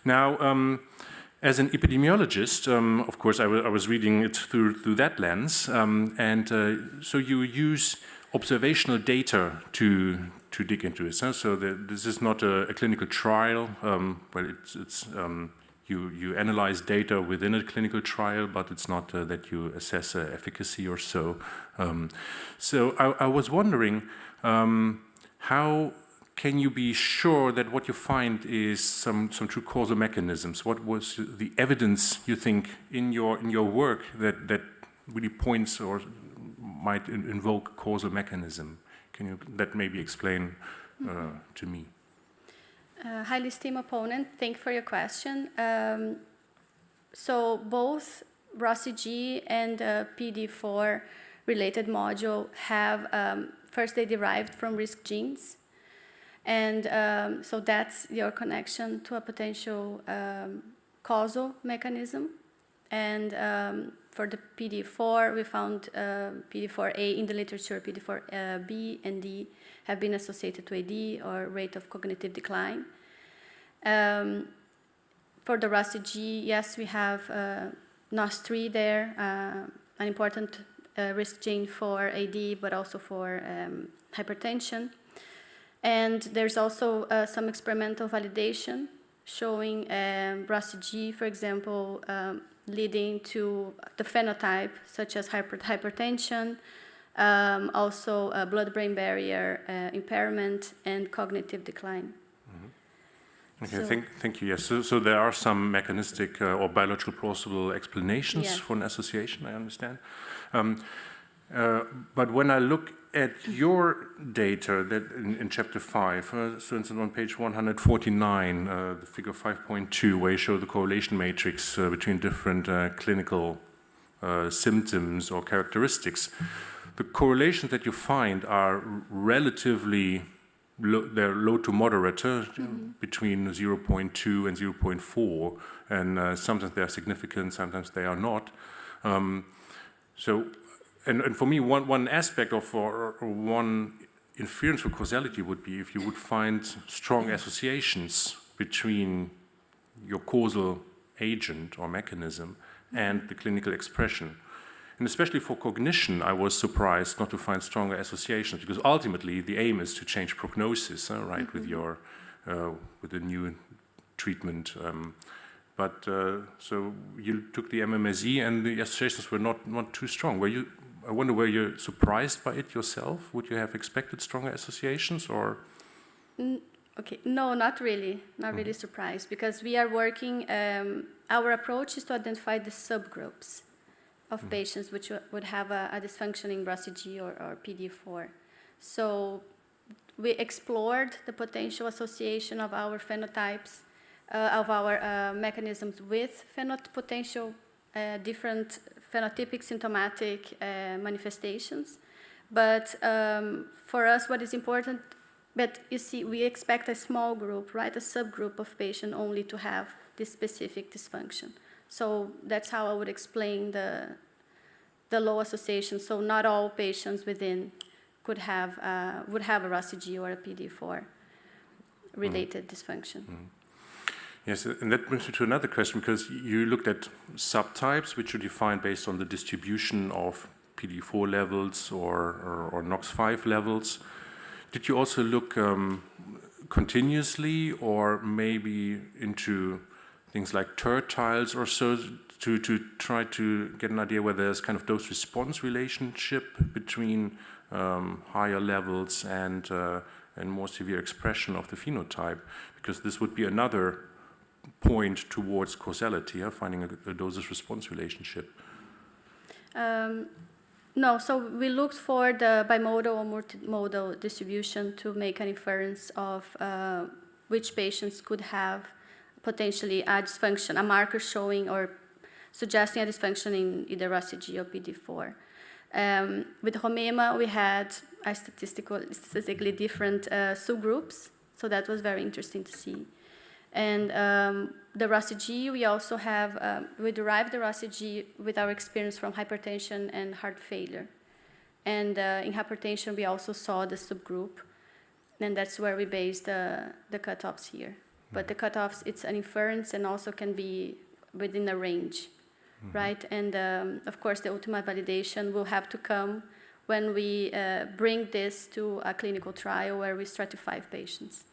Now, as an epidemiologist, of course, I was reading it through that lens, so you use observational data to dig into it. So this is not a clinical trial, but you analyze data within a clinical trial, but it's not that you assess efficacy or so. So I was wondering, how can you be sure that what you find is some true causal mechanisms? What was the evidence you think in your work that really points or might invoke causal mechanism? Can you that maybe explain to me? Highly esteemed opponent, thank you for your question. So both ROS-G and PD4 related module have, first they derived from risk genes. And so that's your connection to a potential causal mechanism. And for the PD4, we found PD4A in the literature, PD4B and D have been associated to AD or rate of cognitive decline. For the ROS-G, yes, we have NOS3 there, an important risk gene for AD, but also for hypertension. And there's also some experimental validation showing ROS-G, for example, leading to the phenotype such as hypertension, also blood-brain barrier impairment and cognitive decline. Mm-hmm. Okay, so, thank you. Yes, so there are some mechanistic or biological plausible explanations for an association, I understand. But when I look at your data that in chapter 5, so instance on page 149, the figure 5.2, where you show the correlation matrix between different clinical symptoms or characteristics, the correlations that you find are relatively low, they're low to moderate, between 0.2 and 0.4, and sometimes they are significant, sometimes they are not. And for me, one aspect of or one inference for causality would be if you would find strong associations between your causal agent or mechanism and the clinical expression. And especially for cognition, I was surprised not to find stronger associations, because ultimately the aim is to change prognosis, right, with your with a new treatment. But so you took the MMSE and the associations were not too strong. I wonder, were you surprised by it yourself? Would you have expected stronger associations, or? Okay, no, not really. Not really surprised, because we are working, our approach is to identify the subgroups of patients which would have a dysfunctioning ROS-G or PD4. So we explored the potential association of our phenotypes, of our mechanisms with potential different phenotypic symptomatic manifestations, But for us, what is important, but you see, we expect a small group, right, a subgroup of patients only to have this specific dysfunction. So that's how I would explain the low association. So not all patients within would have a ROS1 or a PD4 related dysfunction. Yes, and that brings me to another question, because you looked at subtypes, which are defined based on the distribution of PD4 levels or NOX5 levels. Did you also look continuously, or maybe into things like tertiles or so, to try to get an idea whether there's kind of dose-response relationship between higher levels and more severe expression of the phenotype? Because this would be another point towards causality, finding a doses-response relationship. No, so we looked for the bimodal or multimodal distribution to make an inference of which patients could have potentially a dysfunction, a marker showing or suggesting a dysfunction in either ROS1 or PD4. With HOMEMA, we had a statistically different subgroups, so that was very interesting to see. And the ROS1, we also have, we derived the ROS1 with our experience from hypertension and heart failure. And in hypertension, we also saw the subgroup, and that's where we based the cutoffs here. But the cutoffs, it's an inference and also can be within a range, right? And of course, the ultimate validation will have to come when we bring this to a clinical trial where we stratify patients.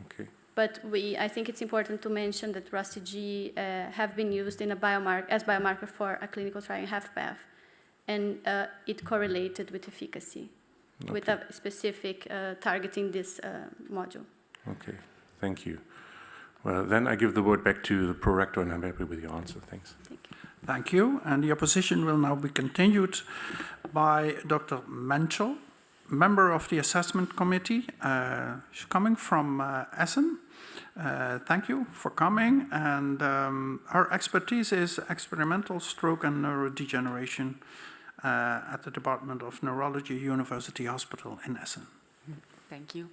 Okay. But I think it's important to mention that ROS1 have been used in as biomarker for a clinical trial in HFpEF, and it correlated with efficacy, with a specific targeting this module. Okay, thank you. Well, then I give the word back to the prorector, and I'm happy with your answer. Thanks. Thank you. Thank you. And the opposition will now be continued by Dr. Menschel, member of the assessment committee. She's coming from Essen. Thank you for coming. And her expertise is experimental stroke and neurodegeneration at the Department of Neurology, University Hospital in Essen. Thank you.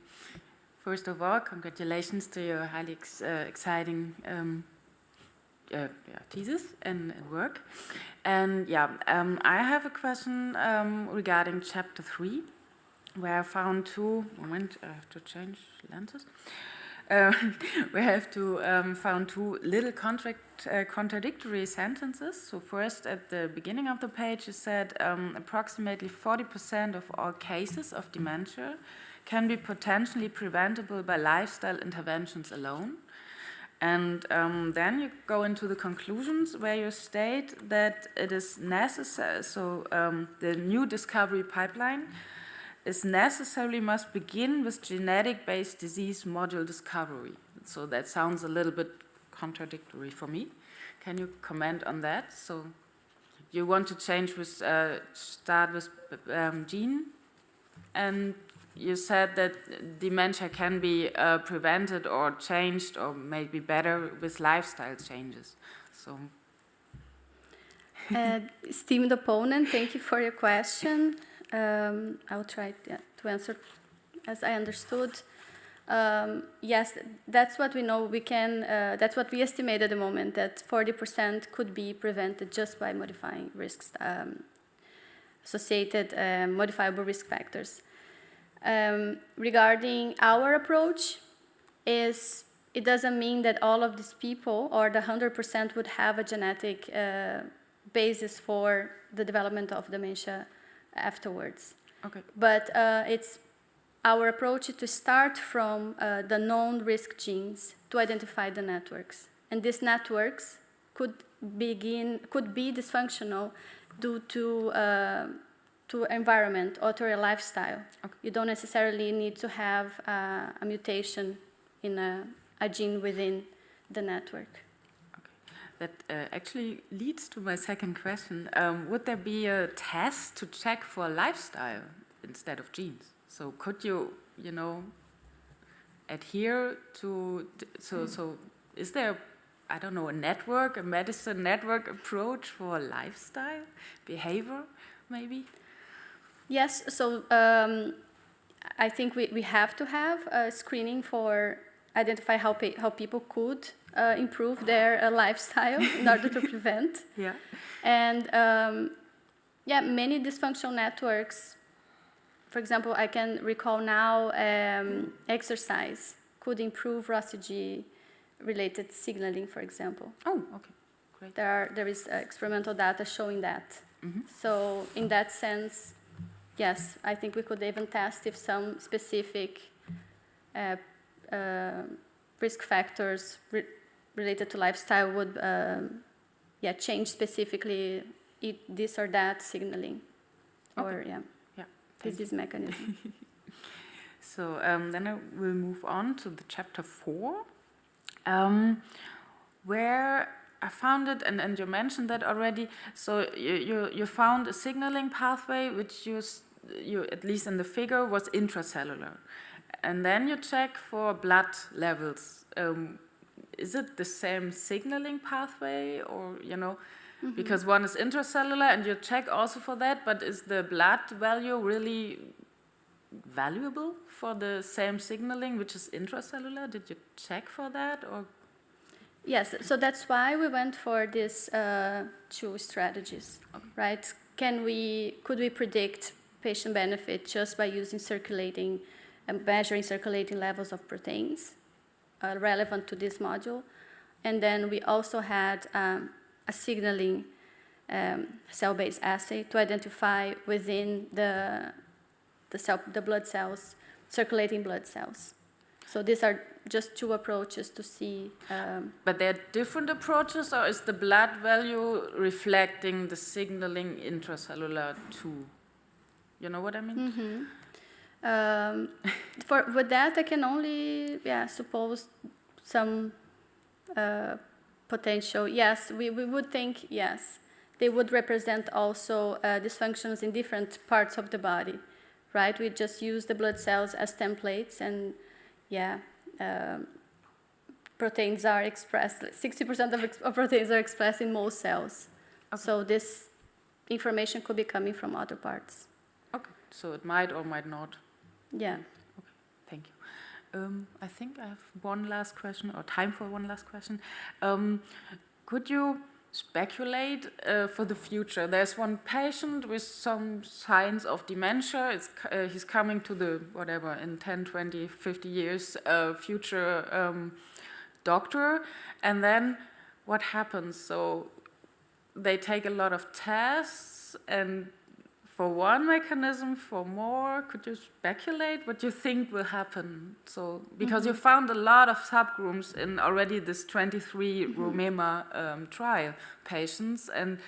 First of all, congratulations to your highly exciting thesis and work. And I have a question regarding chapter 3, where I found two. Moment, I have to change lenses. We have to found two little contradictory sentences. So first, at the beginning of the page, you said approximately 40% of all cases of dementia can be potentially preventable by lifestyle interventions alone. And then you go into the conclusions where you state that it is necessary, so the new discovery pipeline is necessarily must begin with genetic-based disease module discovery. So that sounds a little bit contradictory for me. Can you comment on that? So you want to change with, start with gene, and you said that dementia can be prevented or changed or maybe better with lifestyle changes. So, esteemed opponent, thank you for your question. I'll try to answer as I understood. Yes, that's what we know. We can. That's what we estimate at the moment, that 40% could be prevented just by modifying risks, associated modifiable risk factors. Regarding our approach, it doesn't mean that all of these people or the 100% would have a genetic basis for the development of dementia afterwards. okay. But it's our approach is to start from the known risk genes to identify the networks, and these networks could be dysfunctional due to environment or to a lifestyle. Okay. You don't necessarily need to have a mutation in a gene within the network. That actually leads to my second question. Would there be a test to check for lifestyle instead of genes? So could you, adhere to, so is there, I don't know, a medicine network approach for lifestyle, behavior, maybe? Yes, so I think we have to have a screening for identify how people could improve their lifestyle in order to prevent. Yeah. And yeah, many dysfunctional networks, for example, I can recall now exercise could improve ROS1G related signaling, for example. Oh, okay, great. There is experimental data showing that. So in that sense, yes, I think we could even test if some specific risk factors related to lifestyle would change specifically this or that signaling, or disease mechanism. So then I will move on to the chapter 4, where I found it, and you mentioned that already. So you found a signaling pathway which you at least in the figure was intracellular, and then you check for blood levels. Is it the same signaling pathway, or because one is intracellular and you check also for that, but is the blood value really valuable for the same signaling which is intracellular? Did you check for that, or? Yes, so that's why we went for these 2 strategies, right? Could we predict patient benefit just by using circulating and measuring circulating levels of proteins relevant to this module? And then we also had a signaling cell-based assay to identify within the blood cells, circulating blood cells. So these are just 2 approaches to see. But they're different approaches, or is the blood value reflecting the signaling intracellular too? You know what I mean? With that, I can only suppose some potential. Yes, we would think, yes, they would represent also dysfunctions in different parts of the body, right? We just use the blood cells as templates, and proteins are expressed, 60% of proteins are expressed in most cells. Okay. So this information could be coming from other parts. Okay, so it might or might not. Yeah. Okay, thank you. I think I have one last question, or time for one last question. Could you speculate for the future? There's one patient with some signs of dementia. He's coming to the, whatever, in 10, 20, 50 years, future doctor. And then what happens? So they take a lot of tests, and for one mechanism, for more, could you speculate what you think will happen? So, because you found a lot of subgroups in already this 23 Rumema trial patients, and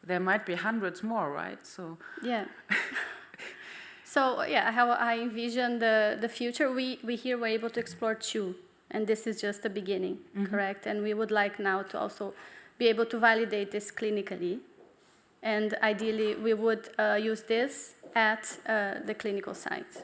there might be hundreds more, right? So yeah. So yeah, how I envision the future, we here were able to explore 2, and this is just the beginning, correct? And we would like now to also be able to validate this clinically. And ideally, we would use this at the clinical site.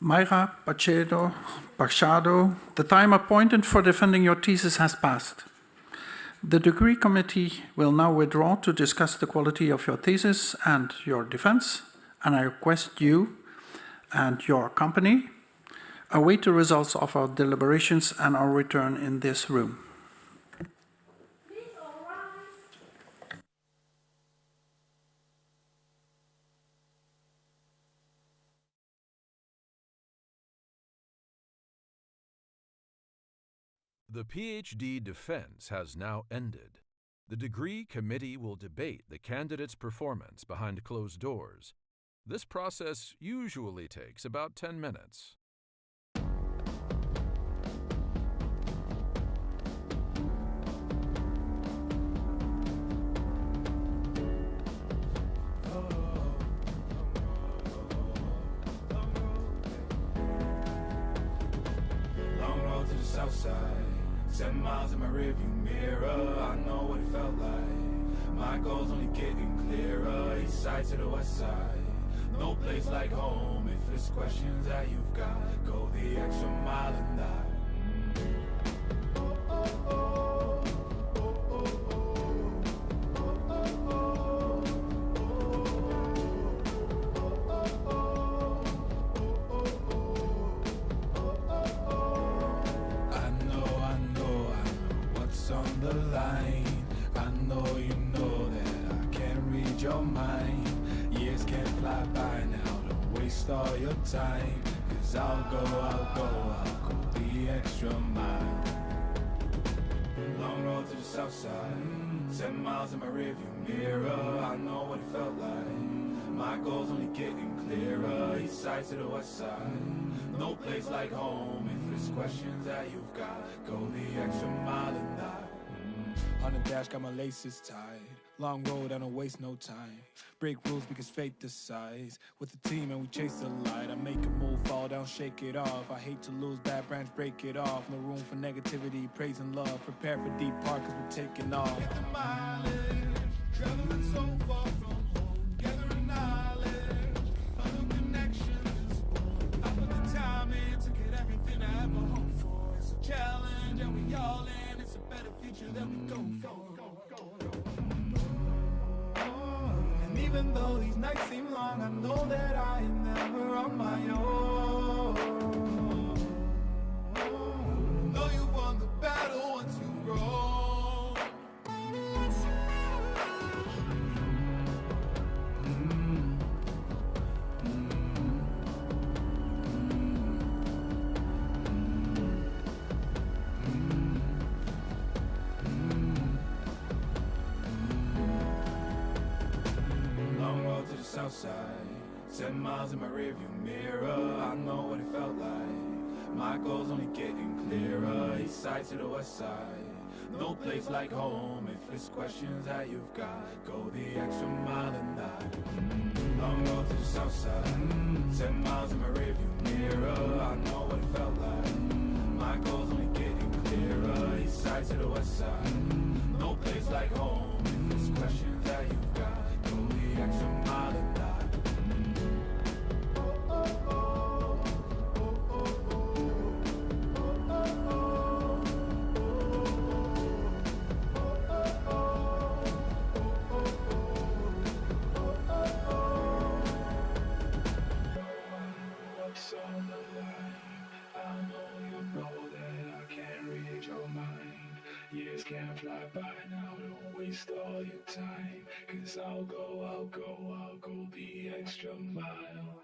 Mayra Pacheco Pachado, the time appointed for defending your thesis has passed. The degree committee will now withdraw to discuss the quality of your thesis and your defense, and I request you and your company await the results of our deliberations and our return in this room. Please all rise. The PhD defense has now ended. The degree committee will debate the candidate's performance behind closed doors. This process usually takes about 10 minutes. Southside, 7 miles in my rearview mirror. I know what it felt like. My goals only getting clearer. East side to the west side. No place like home. If it's questions that you've got, go the extra mile and die. Oh, oh, oh, oh, oh, oh. blind. I know you know that I can't read your mind. Years can't fly by now, don't waste all your time. Cause I'll go the extra mile. Long road to the south side, 10 miles in my rearview mirror. I know what it felt like. My goals only getting clearer. East side to the west side, no place like home. If it's questions that you've got, go the extra mile and die. On the dash, got my laces tied. Long road, I don't waste no time. Break rules because fate decides. With the team and we chase the light. I make a move, fall down, shake it off. I hate to lose, bad branch, break it off. No room for negativity, praise and love. Prepare for deep part cause we're taking off. Get the mileage, traveling so far from home. Gathering knowledge, other connections. I put the time in to get everything I ever hoped for. It's a challenge and we all in. It's a better future that we go for. And even though these nights seem long, I know that I am never on my own. Know you've won the battle once you've grown. Long road to the south side, 10 miles in my rearview mirror. I know what it felt like. My goals only getting clearer. East side to the west side, no place like home. If it's questions that you've got, go the extra mile and die. Long road to the south side, 10 miles in my rearview mirror. I know what it felt like. My goals only getting clearer. East side to the west side, no place like home. If it's questions that you've got, go the extra mile and die. What's on the line? I know you know that I can't read your mind. Years can't fly by now, don't waste all your time. Cause I'll go the extra mile.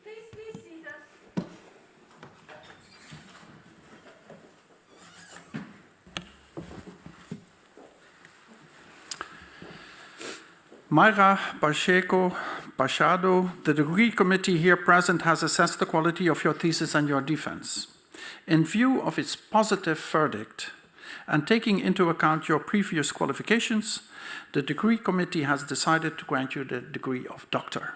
Please be seated. Mayra Pacheco Pachado, the degree committee here present has assessed the quality of your thesis and your defense. In view of its positive verdict and taking into account your previous qualifications, the degree committee has decided to grant you the degree of doctor.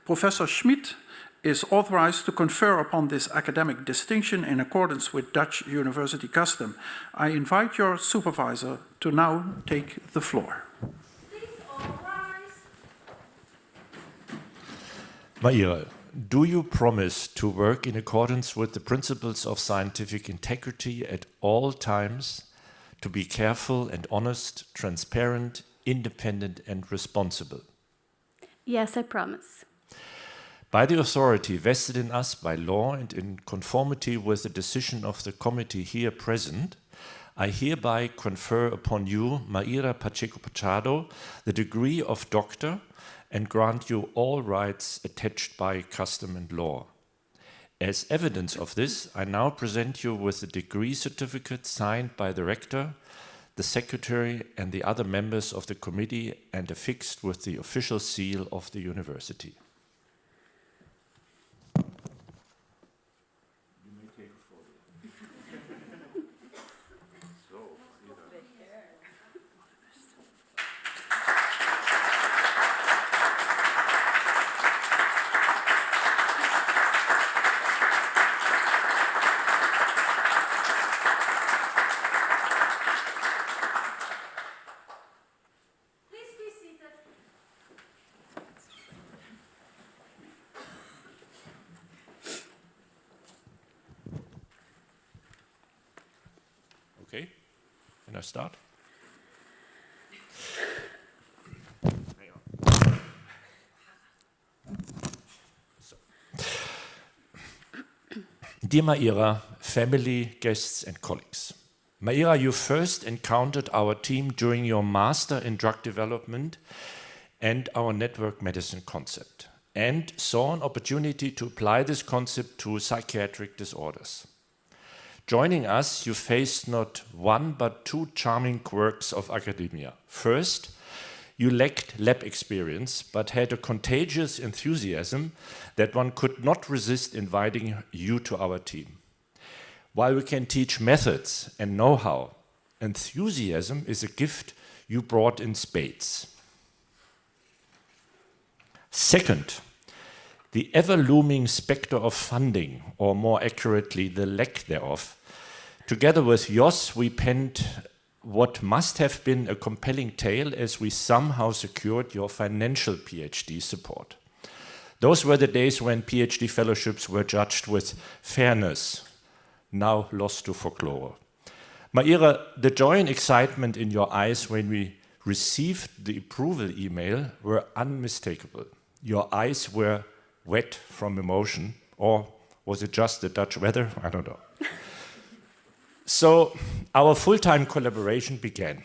Professor Schmid is authorized to confer upon this academic distinction in accordance with Dutch university custom. I invite your supervisor to now take the floor. Please all rise. Mayra, do you promise to work in accordance with the principles of scientific integrity at all times, to be careful and honest, transparent, independent and responsible? Yes, I promise. By the authority vested in us by law and in conformity with the decision of the committee here present, I hereby confer upon you, Mayra Pacheco Pachado, the degree of doctor and grant you all rights attached by custom and law. As evidence of this, I now present you with the degree certificate signed by the rector, the secretary and the other members of the committee and affixed with the official seal of the university. Please be seated. Okay, can I start? So. Dear Mayra, family, guests and colleagues. Mayra, you first encountered our team during your master in drug development and our network medicine concept, and saw an opportunity to apply this concept to psychiatric disorders. Joining us, you faced not one but two charming quirks of academia. First, you lacked lab experience, but had a contagious enthusiasm that one could not resist inviting you to our team. While we can teach methods and know-how, enthusiasm is a gift you brought in spades. Second, the ever-looming specter of funding, or more accurately, the lack thereof. Together with Jos, we penned what must have been a compelling tale as we somehow secured your financial PhD support. Those were the days when PhD fellowships were judged with fairness, now lost to folklore. Mayra, the joy and excitement in your eyes when we received the approval email were unmistakable. Your eyes were wet from emotion, or was it just the Dutch weather? I don't know. So our full-time collaboration began.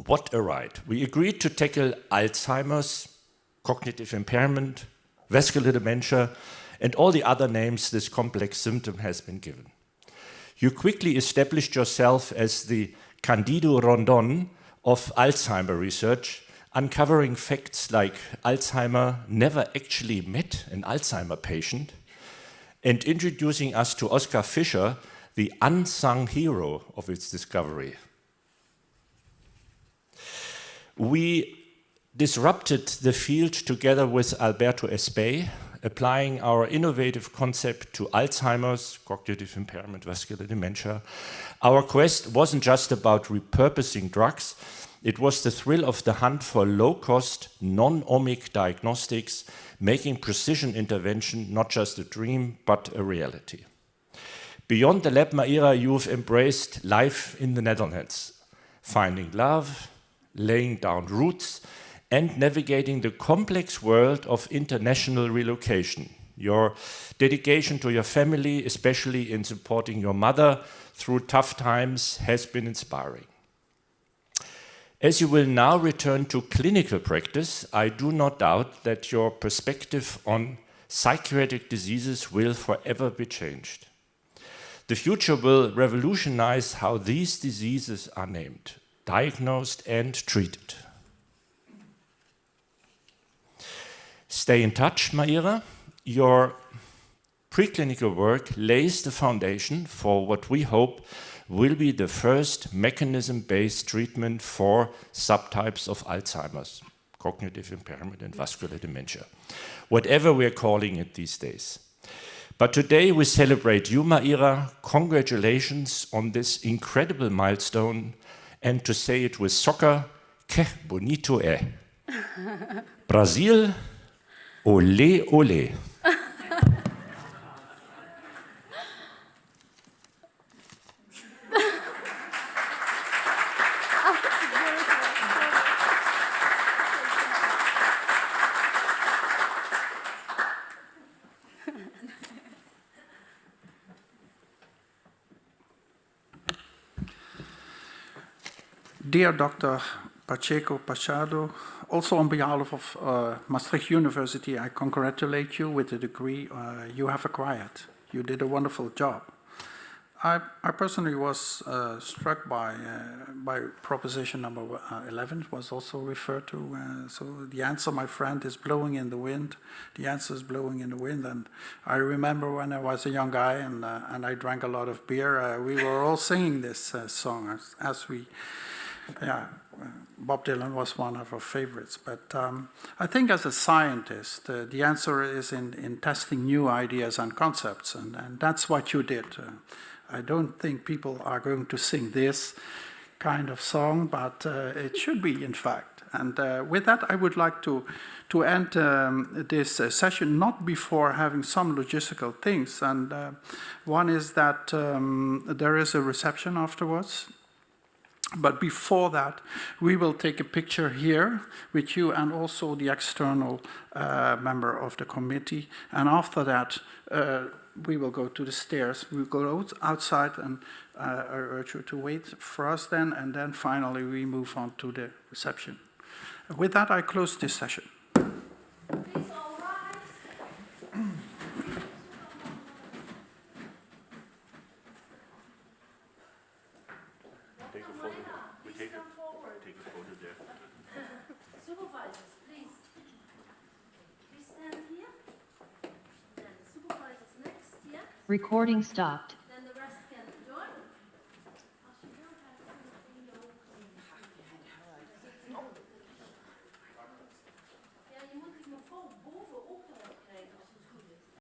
What a ride. We agreed to tackle Alzheimer's, cognitive impairment, vascular dementia, and all the other names this complex symptom has been given. You quickly established yourself as the Candido Rondon of Alzheimer research, uncovering facts like Alzheimer never actually met an Alzheimer patient, and introducing us to Oskar Fischer, the unsung hero of its discovery. We disrupted the field together with Alberto Espay, applying our innovative concept to Alzheimer's, cognitive impairment, vascular dementia. Our quest wasn't just about repurposing drugs, it was the thrill of the hunt for low-cost, non-omic diagnostics, making precision intervention not just a dream, but a reality. Beyond the lab, Mayra, you've embraced life in the Netherlands, finding love, laying down roots, and navigating the complex world of international relocation. Your dedication to your family, especially in supporting your mother through tough times, has been inspiring. As you will now return to clinical practice, I do not doubt that your perspective on psychiatric diseases will forever be changed. The future will revolutionize how these diseases are named, diagnosed and treated. Stay in touch, Mayra. Your preclinical work lays the foundation for what we hope will be the first mechanism-based treatment for subtypes of Alzheimer's, cognitive impairment and vascular dementia, whatever we're calling it these days. But today we celebrate you, Mayra. Congratulations on this incredible milestone, and to say it with soccer, que bonito é. Brazil, olé, olé. Dear Dr. Pacheco Pachado, also on behalf of Maastricht University, I congratulate you with the degree you have acquired. You did a wonderful job. I personally was struck by proposition number 11, was also referred to. So the answer, my friend, is blowing in the wind. The answer is blowing in the wind. And I remember when I was a young guy and I drank a lot of beer, we were all singing this song as we... Yeah, Bob Dylan was one of our favorites. But I think as a scientist, the answer is in testing new ideas and concepts, and that's what you did. I don't think people are going to sing this kind of song, but it should be, in fact. And with that, I would like to end this session, not before having some logistical things. And one is that there is a reception afterwards. But before that, we will take a picture here with you and also the external member of the committee. And after that, we will go to the stairs. We'll go outside, and I urge you to wait for us then. And then finally, we move on to the reception. With that, I close this session. Please all rise. Supervisors, please. Please stand here. Then supervisors next here. Recording stopped.